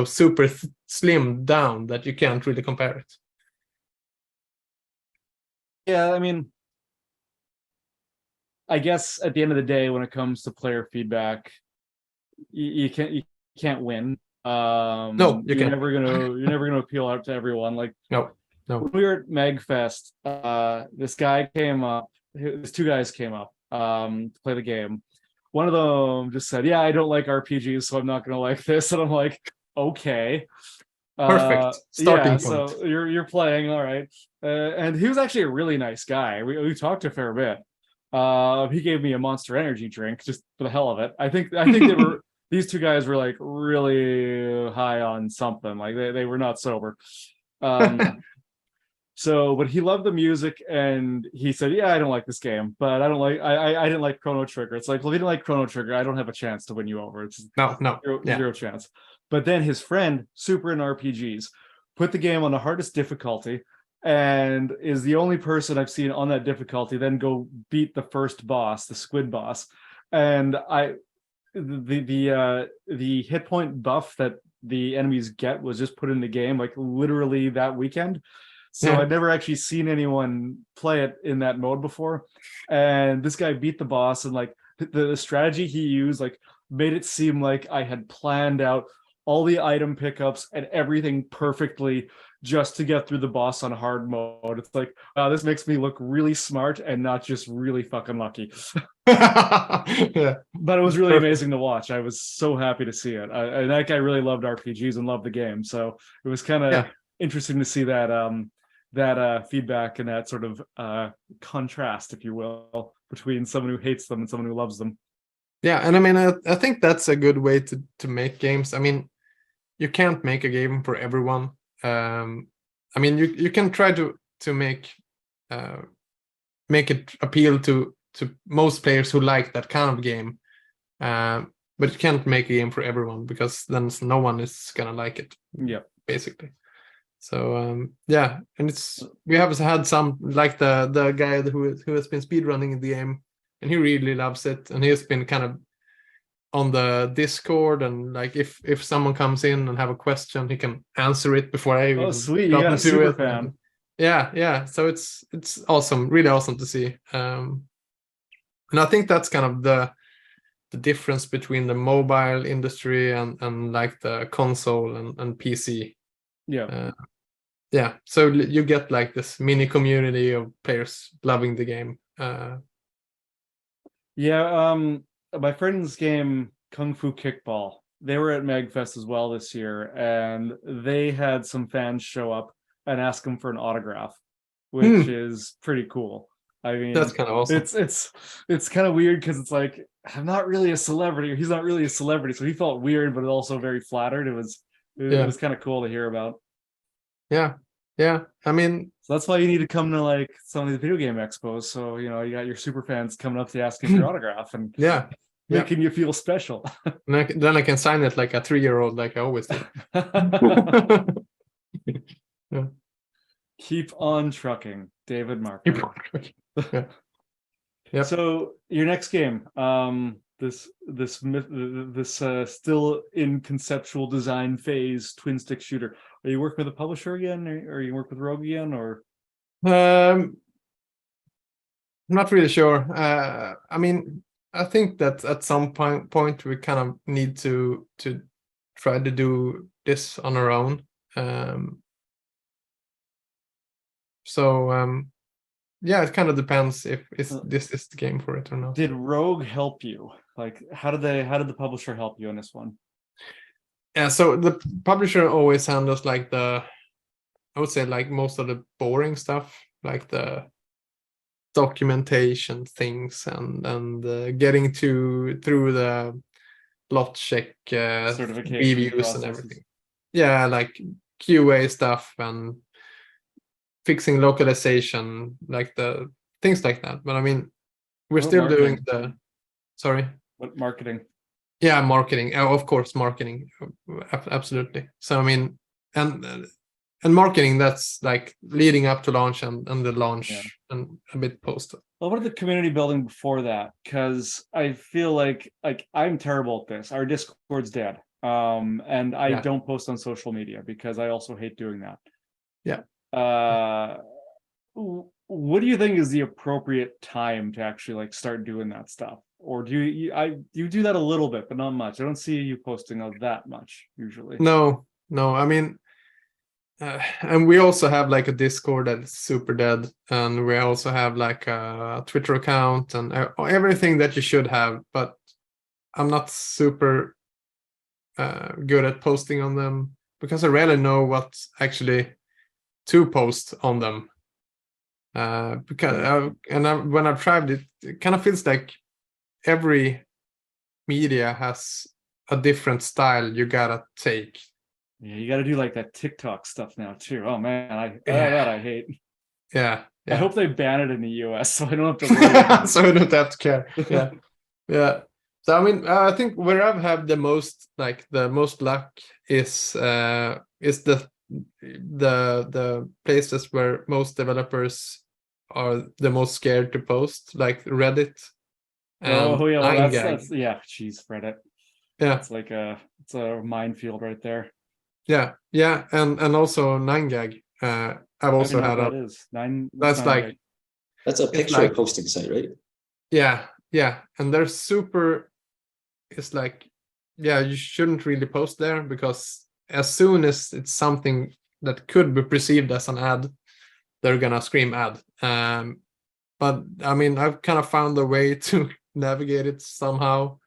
super slimmed down that you can't really compare it. Yeah, I mean, I guess at the end of the day, when it comes to player feedback, you can't win. No, you can't. You're never gonna appeal out to everyone. Like, no. When we were at MegFest, this guy came up. These two guys came up to play the game. One of them just said, "Yeah, I don't like RPGs, so I'm not gonna like this." And I'm like, "Okay, perfect starting point." So you're playing, all right." And he was actually a really nice guy. We talked a fair bit. He gave me a Monster Energy drink just for the hell of it. I think they were these two guys were like really high on something. Like they were not sober. So, but he loved the music, and he said, "Yeah, I don't like this game, but I didn't like Chrono Trigger." It's like, well, if you didn't like Chrono Trigger, I don't have a chance to win you over. It's zero chance. But then his friend, super in RPGs, put the game on the hardest difficulty, and is the only person I've seen on that difficulty then go beat the first boss, the squid boss. And the hit point buff that the enemies get was just put in the game like literally that weekend. So I'd never actually seen anyone play it in that mode before. And this guy beat the boss, and like the strategy he used like made it seem like I had planned out all the item pickups and everything perfectly just to get through the boss on hard mode. It's like, wow, this makes me look really smart and not just really fucking lucky. But it was really amazing to watch. I was so happy to see it. And that guy really loved RPGs and loved the game. So it was kind of interesting to see that feedback and that sort of contrast, if you will, between someone who hates them and someone who loves them. Yeah, and I mean, I think that's a good way to make games. I mean, you can't make a game for everyone. I mean, you can try to make it appeal to most players who like that kind of game, but you can't make a game for everyone, because then no one is gonna like it. Yeah, basically. So and we have had some, like the guy who has been speedrunning the game, and he really loves it, and he's been kind of on the Discord, and like if someone comes in and have a question, he can answer it before I even sweet, you got a super fan. Yeah, so it's awesome, really awesome to see. And I think that's kind of the difference between the mobile industry and like the console and PC. So you get like this mini community of players loving the game. My friend's game Kung Fu Kickball, they were at MegFest as well this year, and they had some fans show up and ask him for an autograph, which is pretty cool. I mean, that's kind of awesome. It's kind of weird, because it's like, I'm not really a celebrity, or he's not really a celebrity, so he felt weird but also very flattered. It was kind of cool to hear about. Yeah. I mean, so that's why you need to come to like some of these video game expos. So you got your super fans coming up to ask you for your autograph, and making you feel special. And then I can sign it like a 3-year-old, like I always do. Keep on trucking, David Marquardt. So your next game, this still in conceptual design phase twin stick shooter. Are you working with a publisher again, or are you working with Rogue again, or? not really sure. I mean, I think that at some point we kind of need to try to do this on our own. Yeah, it kind of depends if this is the game for it or not. Did Rogue help you? Like, how did the publisher help you in this one? Yeah, so the publisher always handles like I would say like most of the boring stuff, like the documentation things and getting through the lot check Certification reviews processes. and everything. Yeah, like QA stuff and fixing localization, like the things like that. But I mean, we're What still marketing? doing sorry. What marketing? Yeah, marketing. Oh, of course, marketing. Absolutely. So I mean, and marketing, that's like leading up to launch and the launch and a bit post. Well, what about the community building before that? Because I feel like I'm terrible at this. Our Discord's dead. And I don't post on social media because I also hate doing that. Yeah. What do you think is the appropriate time to actually like start doing that stuff? Or do you do that a little bit, but not much? I don't see you posting that much usually. No. I mean, and we also have like a Discord that's super dead, and we also have like a Twitter account and everything that you should have. But I'm not super good at posting on them because I rarely know what actually to post on them. When I've tried it, it kind of feels like every media has a different style you gotta take. Yeah, you got to do like that TikTok stuff now too. Oh man, that I hate. Yeah. I hope they ban it in the US so I don't have to worry about it. So I don't have to care. Yeah. So I mean, I think where I've had the most luck is the places where most developers are the most scared to post, like Reddit. Oh yeah, well, 9gag. that's geez, Reddit. Yeah, it's like it's a minefield right there. Yeah, and also 9gag. I've also had that is that's like that's a picture posting site, right? Yeah, and they're super. It's like, yeah, you shouldn't really post there because as soon as it's something that could be perceived as an ad, they're gonna scream ad. But I mean, I've kind of found a way to navigate it somehow,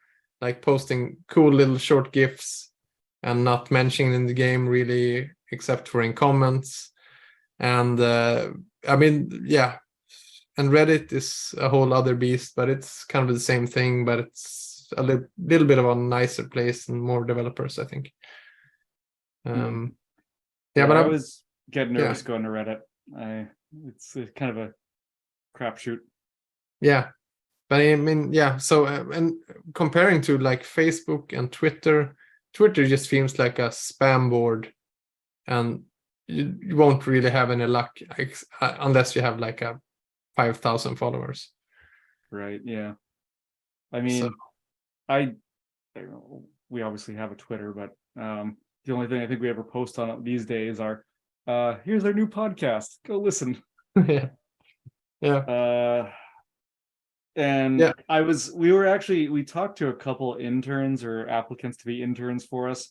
like posting cool little short GIFs and not mentioning in the game really, except for in comments. And I mean, yeah, and Reddit is a whole other beast, but it's kind of the same thing, but it's a little bit of a nicer place and more developers, I think. But I always get nervous going to Reddit. It's kind of a crapshoot. Yeah, but I mean, yeah. So and comparing to like Facebook and Twitter just feels like a spam board, and you won't really have any luck unless you have like a 5,000 followers. Right. Yeah. I mean, we obviously have a Twitter, but the only thing I think we ever post on it these days are, here's our new podcast. Go listen. Yeah. And we talked to a couple interns or applicants to be interns for us.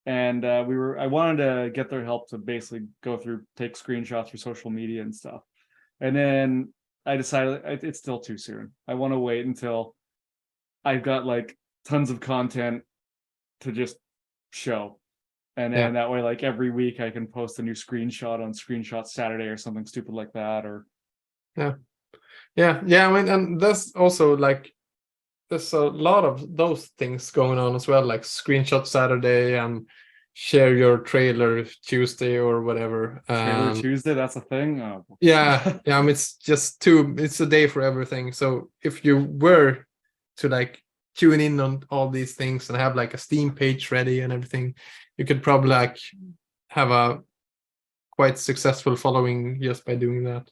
And I wanted to get their help to basically take screenshots for social media and stuff. And then I decided it's still too soon. I want to wait until I've got like tons of content to just show. And then that way, like every week I can post a new screenshot on Screenshot Saturday or something stupid like that. Or I mean, and that's also like, there's a lot of those things going on as well, like Screenshot Saturday and share your trailer Tuesday or whatever. Trailer Tuesday, that's a thing. Oh. Yeah. I mean, it's a day for everything. So if you were to like tune in on all these things and have like a Steam page ready and everything, you could probably like have a quite successful following just by doing that.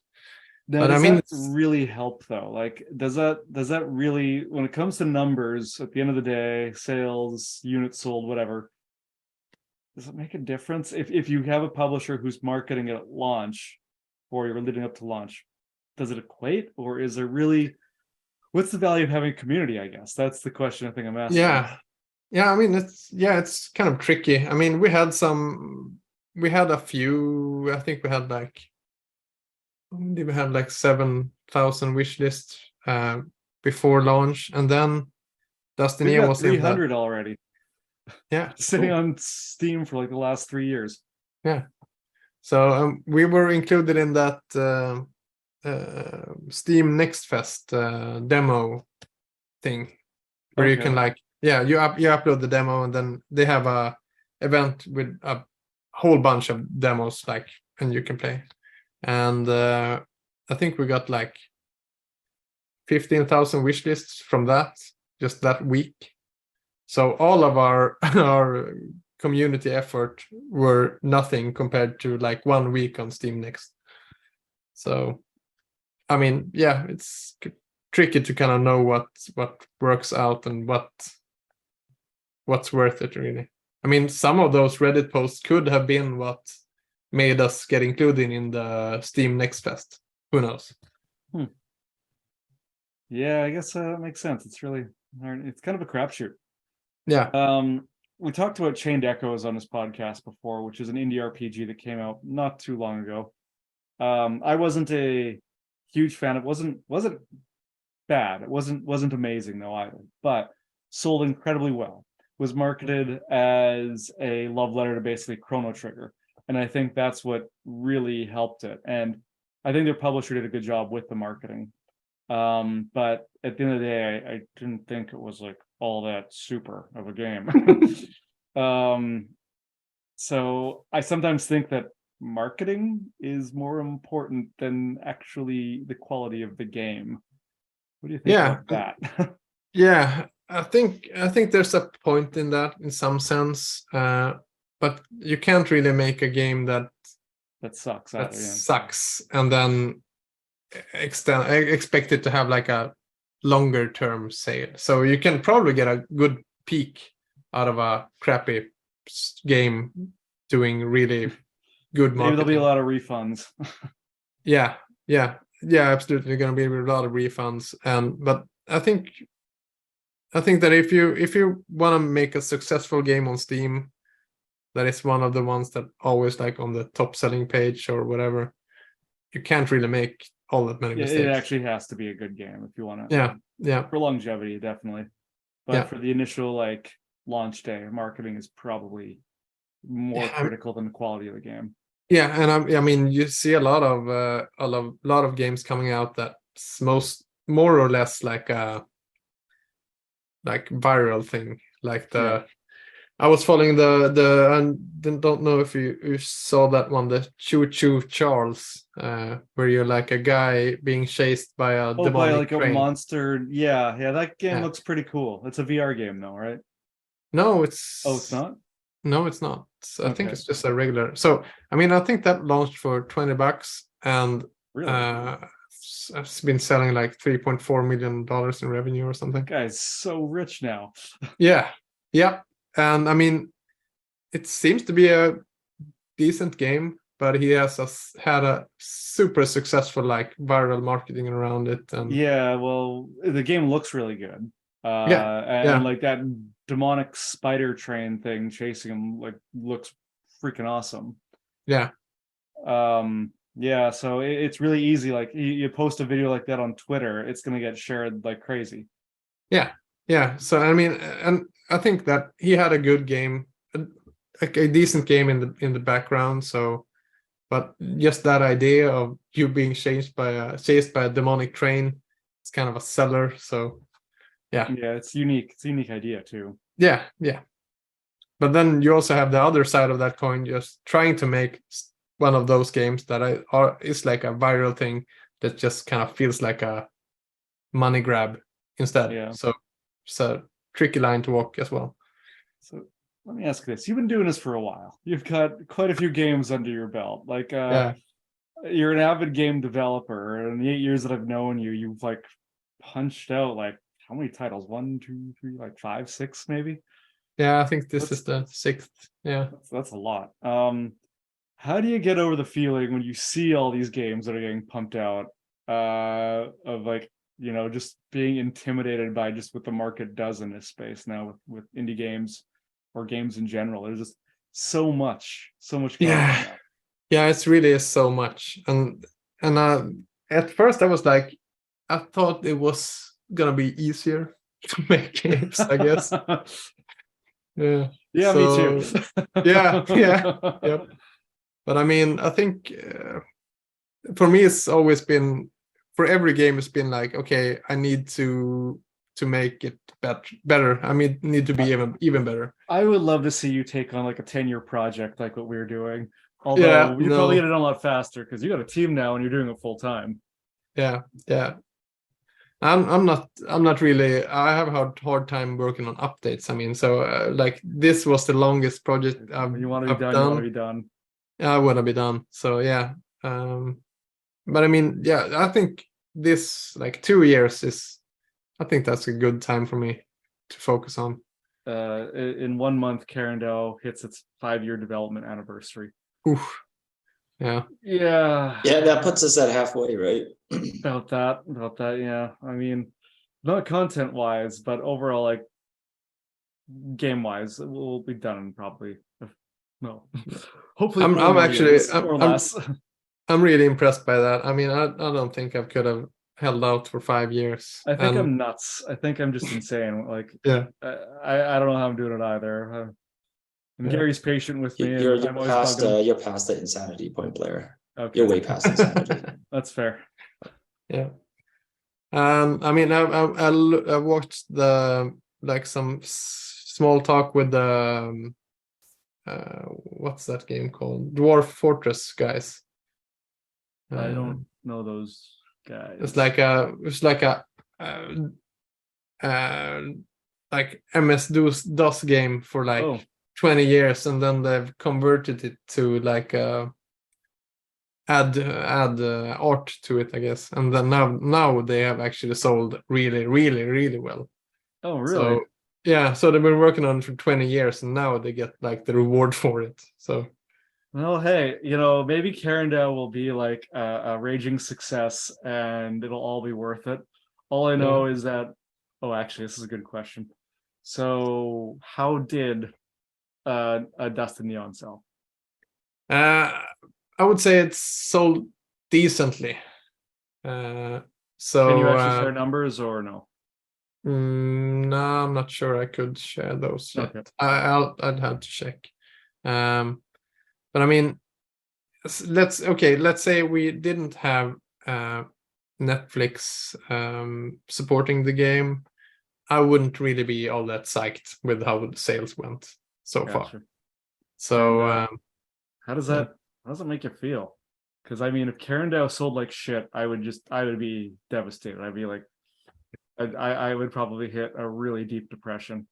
Now, does that really help though? Like, does that really, when it comes to numbers at the end of the day, sales, units sold, whatever, does it make a difference if you have a publisher who's marketing it at launch or you're leading up to launch? does it equate, or is there really, what's the value of having a community? I guess that's the question I think I'm asking. Yeah. I mean, it's kind of tricky. I mean, we had a few. I think we had like 7,000 wish lists before launch, and then Destiny We've got was in 300 already. Yeah, Sitting cool. on Steam for like the last 3 years. Yeah. So we were included in that Steam Next Fest demo thing, where you can you upload the demo, and then they have a event with a whole bunch of demos, and you can play. And I think we got like 15,000 wish lists from that just that week. So all of our community effort were nothing compared to like 1 week on Steam Next. So, I mean, yeah, it's tricky to kind of know what works out and what's worth it, really. I mean, some of those Reddit posts could have been what made us get included in the Steam Next Fest. Who knows? Yeah, I guess that makes sense. It's really hard. It's kind of a crapshoot. Yeah. We talked about Chained Echoes on this podcast before, which is an indie RPG that came out not too long ago. I wasn't a huge fan. It wasn't bad. It wasn't amazing though either, but sold incredibly well. Was marketed as a love letter to basically Chrono Trigger, and I think that's what really helped it. And I think their publisher did a good job with the marketing. But at the end of the day, I didn't think it was like all that super of a game. So I sometimes think that marketing is more important than actually the quality of the game. What do you think about that? Yeah, I think there's a point in that in some sense, but you can't really make a game that sucks. Sucks, and then expect it to have like a longer term sale. So you can probably get a good peak out of a crappy game doing really good marketing. Maybe there'll be a lot of refunds. Yeah, absolutely. Going to be a lot of refunds, but I think that if you want to make a successful game on Steam, that is one of the ones that always like on the top selling page or whatever, you can't really make all that many mistakes. It actually has to be a good game if you want to. Yeah. For longevity, definitely. But for the initial like launch day, marketing is probably more critical than the quality of the game. Yeah, and I mean, you see a lot of games coming out that's more or less like a viral thing. Like I was following the and don't know if you saw that one, the Choo Choo Charles, where you're like a guy being chased by a demonic train. A monster. Yeah, that game looks pretty cool. It's a VR game though, right? No, it's. Oh, it's not? No, it's not. I think it's just a regular. So, I mean, I think that launched for $20, and it's been selling like $3.4 million in revenue or something. That guy's so rich now. Yeah. And I mean, it seems to be a decent game, but he has had a super successful like viral marketing around it. And yeah, well, the game looks really good. And like that demonic spider train thing chasing him like looks freaking awesome. Yeah. So it's really easy. Like you post a video like that on Twitter, it's gonna get shared like crazy. Yeah. So I mean, and I think that he had a good game, a decent game in the background. So, but just that idea of you being chased by a demonic train, it's kind of a seller. So. Yeah, it's unique. It's a unique idea too. Yeah. But then you also have the other side of that coin, just trying to make one of those games that is like a viral thing that just kind of feels like a money grab instead. Yeah. So it's a tricky line to walk as well. So let me ask this: you've been doing this for a while. You've got quite a few games under your belt. Like, you're an avid game developer, and in the 8 years that I've known you, you've like punched out like. How many titles? 1, 2, 3, like 5, 6, maybe? Yeah, I think this is the 6th. Yeah. That's a lot. How do you get over the feeling when you see all these games that are getting pumped out of like, just being intimidated by just what the market does in this space now with indie games or games in general. There's just so much content now. Yeah, it's really is so much. And at first I was like, I thought it was gonna be easier to make games, I guess. Yeah. Yeah, me too. yeah. Yep. But I mean, I think for me, it's always been, for every game, it's been like, okay, I need to make it better. I mean, need to be even better. I would love to see you take on like a 10-year project like what we're doing. Although you probably get it done a lot faster because you got a team now and you're doing it full time. Yeah. I'm not really. I have a hard time working on updates. I mean, so like this was the longest project When you want to be done, done. you want to be done. Yeah, I want to be done. So yeah. But I mean, yeah, I think this like 2 years is, I think that's a good time for me to focus on. In 1 month, Karendow hits its 5-year development anniversary. Oof. Yeah. Yeah. Yeah, that puts us at halfway, right? About that. Yeah. I mean, not content wise, but overall, like game wise, we'll be done in probably. No, hopefully. I'm actually or less. I'm really impressed by that. I mean, I don't think I could have held out for 5 years. I think I'm nuts. I think I'm just insane. Like, yeah, I don't know how I'm doing it either. And Gary's patient with me. You're past the insanity point, Blair. Okay. You're way past insanity. That's fair. Yeah. I mean, I watched the like some small talk with the what's that game called? Dwarf Fortress guys. I don't know those guys. It's like a like MS-DOS game for like 20 years, and then they've converted it to like add art to it, I guess. And then now they have actually sold really well. Oh, really? So yeah, so they've been working on it for 20 years, and now they get like the reward for it. So well, hey, maybe Karendow will be like a raging success and it'll all be worth it. All I know is that, actually, this is a good question. So how did Dust and Neon sell? I would say it's sold decently. So can you actually share numbers or no? No, I'm not sure I could share those yet. Okay. I'd have to check. But I mean, let's say we didn't have Netflix supporting the game. I wouldn't really be all that psyched with how the sales went so far. So how does that make you feel? Because I mean, if Karendow sold like shit, I would be devastated. I'd be like, I would probably hit a really deep depression.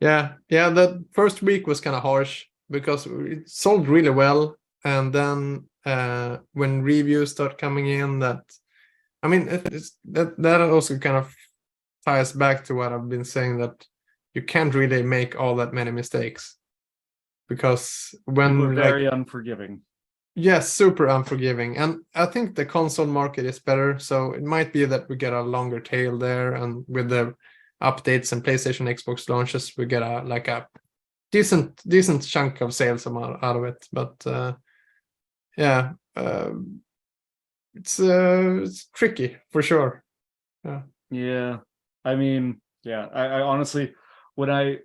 yeah. The first week was kind of harsh because it sold really well, and then when reviews start coming in, that also kind of ties back to what I've been saying, that you can't really make all that many mistakes, because when we're very unforgiving. Yes, super unforgiving. And I think the console market is better, so it might be that we get a longer tail there, and with the updates and PlayStation, Xbox launches, we get a decent chunk of sales amount out of it. But it's tricky for sure. Yeah. I mean, yeah, I honestly, when I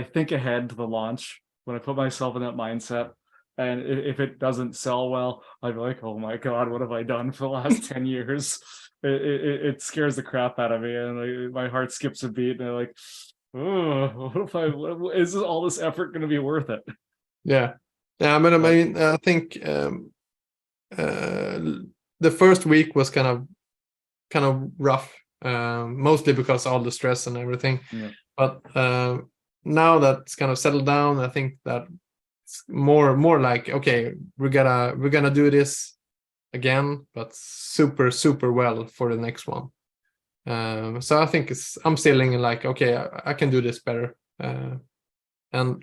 think ahead to the launch, when I put myself in that mindset, and if it doesn't sell well, I'd be like, oh my God, what have I done for the last 10 years? It scares the crap out of me, and my heart skips a beat, and I'm like, oh, is all this effort going to be worth it? Yeah. I mean, I think the first week was kind of rough, mostly because of all the stress and everything. Yeah. But now that's kind of settled down, I think that it's more like, okay, we're gonna do this again, but super well for the next one. So I think I'm feeling like, okay, I can do this better. And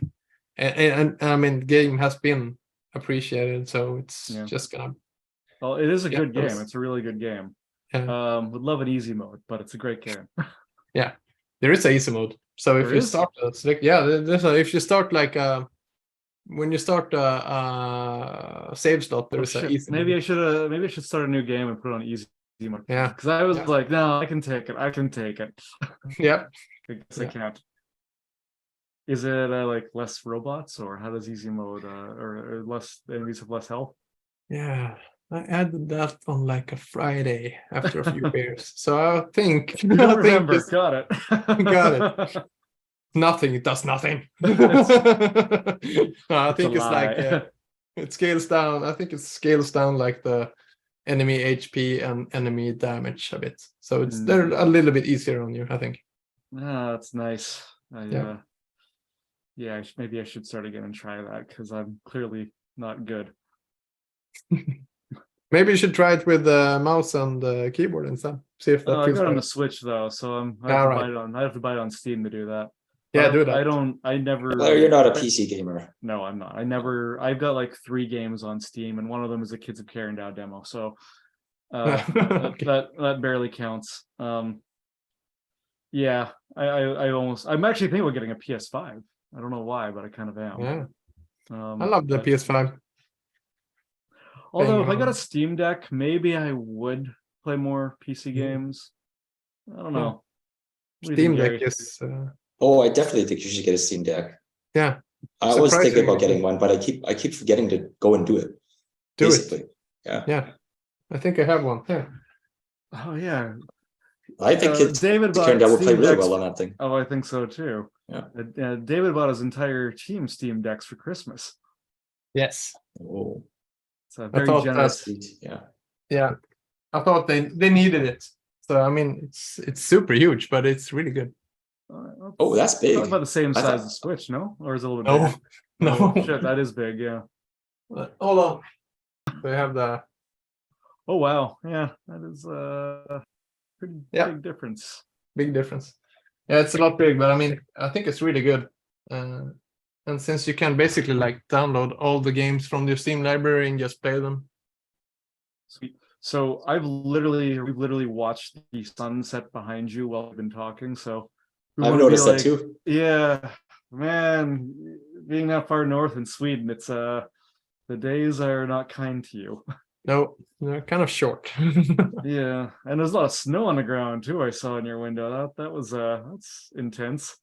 I mean, game has been appreciated, so it's just gonna Well, it is a Yeah, good game. those- It's a really good game. Yeah. Would love an easy mode, but it's a great game. Yeah, there is a easy mode. So if There you is? start, if you start like when you start save slot, there Oh is a shit! easy Maybe mode. I should. Maybe I should start a new game and put it on easy mode. Yeah. Because I was Yeah. like, no, I can take it. I can take it. Yeah. I guess I Yeah. can't. Is it like less robots, or how does easy mode, or less enemies have less health? Yeah. I added that on like a Friday after a few beers. So I think You don't I think remember? it's Got it. Got it. Nothing. It does nothing. No, I It's a think it's like lie. it scales down. I think it scales down like the enemy HP and enemy damage a bit. So it's they're a little bit easier on you, I think. Ah, that's nice. Yeah. Yeah, maybe I should start again and try that because I'm clearly not good. Maybe you should try it with the mouse and the keyboard instead. See if that I feels got it on better. the Switch though, so I All have to right. buy it on. I have to buy it on Steam to do that. Yeah, But do that. I never. Well, you're not a PC gamer. No, I'm not. I've got like 3 games on Steam, and one of them is a Kids of Karendow demo. So Okay. that barely counts. Yeah, I'm actually thinking about getting a PS5. I don't know why, but I kind of am. Yeah. I love the PS5. Although if I thing, got a Steam Deck, maybe I would play more PC games. I don't know. What do you Steam think, Deck Gary? is Oh, I definitely think you should get a Steam Deck. yeah. I was thinking Surprisingly about getting good. one, but I keep forgetting to go and do it. Do basically. it. Yeah. Yeah. I think I have one. Yeah. Oh yeah, I think it's David bought Karen will play Steam really Decks. well on that thing. Oh, I think so too. Yeah. David bought his entire team Steam Decks for Christmas. Yes. Oh, It's a very thought generous. sweet. Yeah. Yeah. I thought they needed it. So I mean it's super huge, but it's really good. Oh, that's big. Probably about the same I size thought- as Switch, no? Or is it a little bit No. bigger? No. Oh, shit, that is big, yeah. Hold on. They have the Oh wow, yeah, that is pretty Yeah. big difference. big difference. Yeah, it's a lot big, but I mean I think it's really good. And since you can basically like download all the games from your Steam library and just play them. Sweet. So we've literally watched the sunset behind you while we've been talking. So we I've wanna be noticed that like, too. Yeah, man, being that far north in Sweden, it's the days are not kind to you. No, they're kind of short. Yeah, and there's a lot of snow on the ground too. I saw in your window. That was that's intense.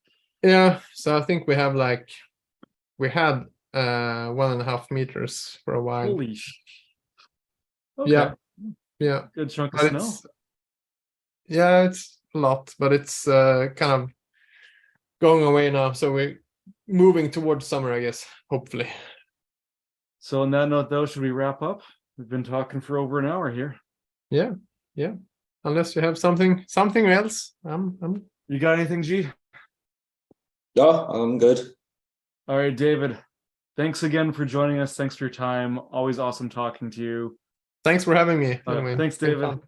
Yeah, so I think we had 1.5 meters for a while. Holy Okay. Yeah, Good chunk of but snow. it's a lot, but it's kind of going away now. So we're moving towards summer, I guess. Hopefully. So on that note, though, should we wrap up? We've been talking for over an hour here. Yeah. Unless you have something else, You got anything, G? Yeah, I'm good. All right, David. Thanks again for joining us. Thanks for your time. Always awesome talking to you. Thanks for having me. Anyway, Thanks, it's been David. fun.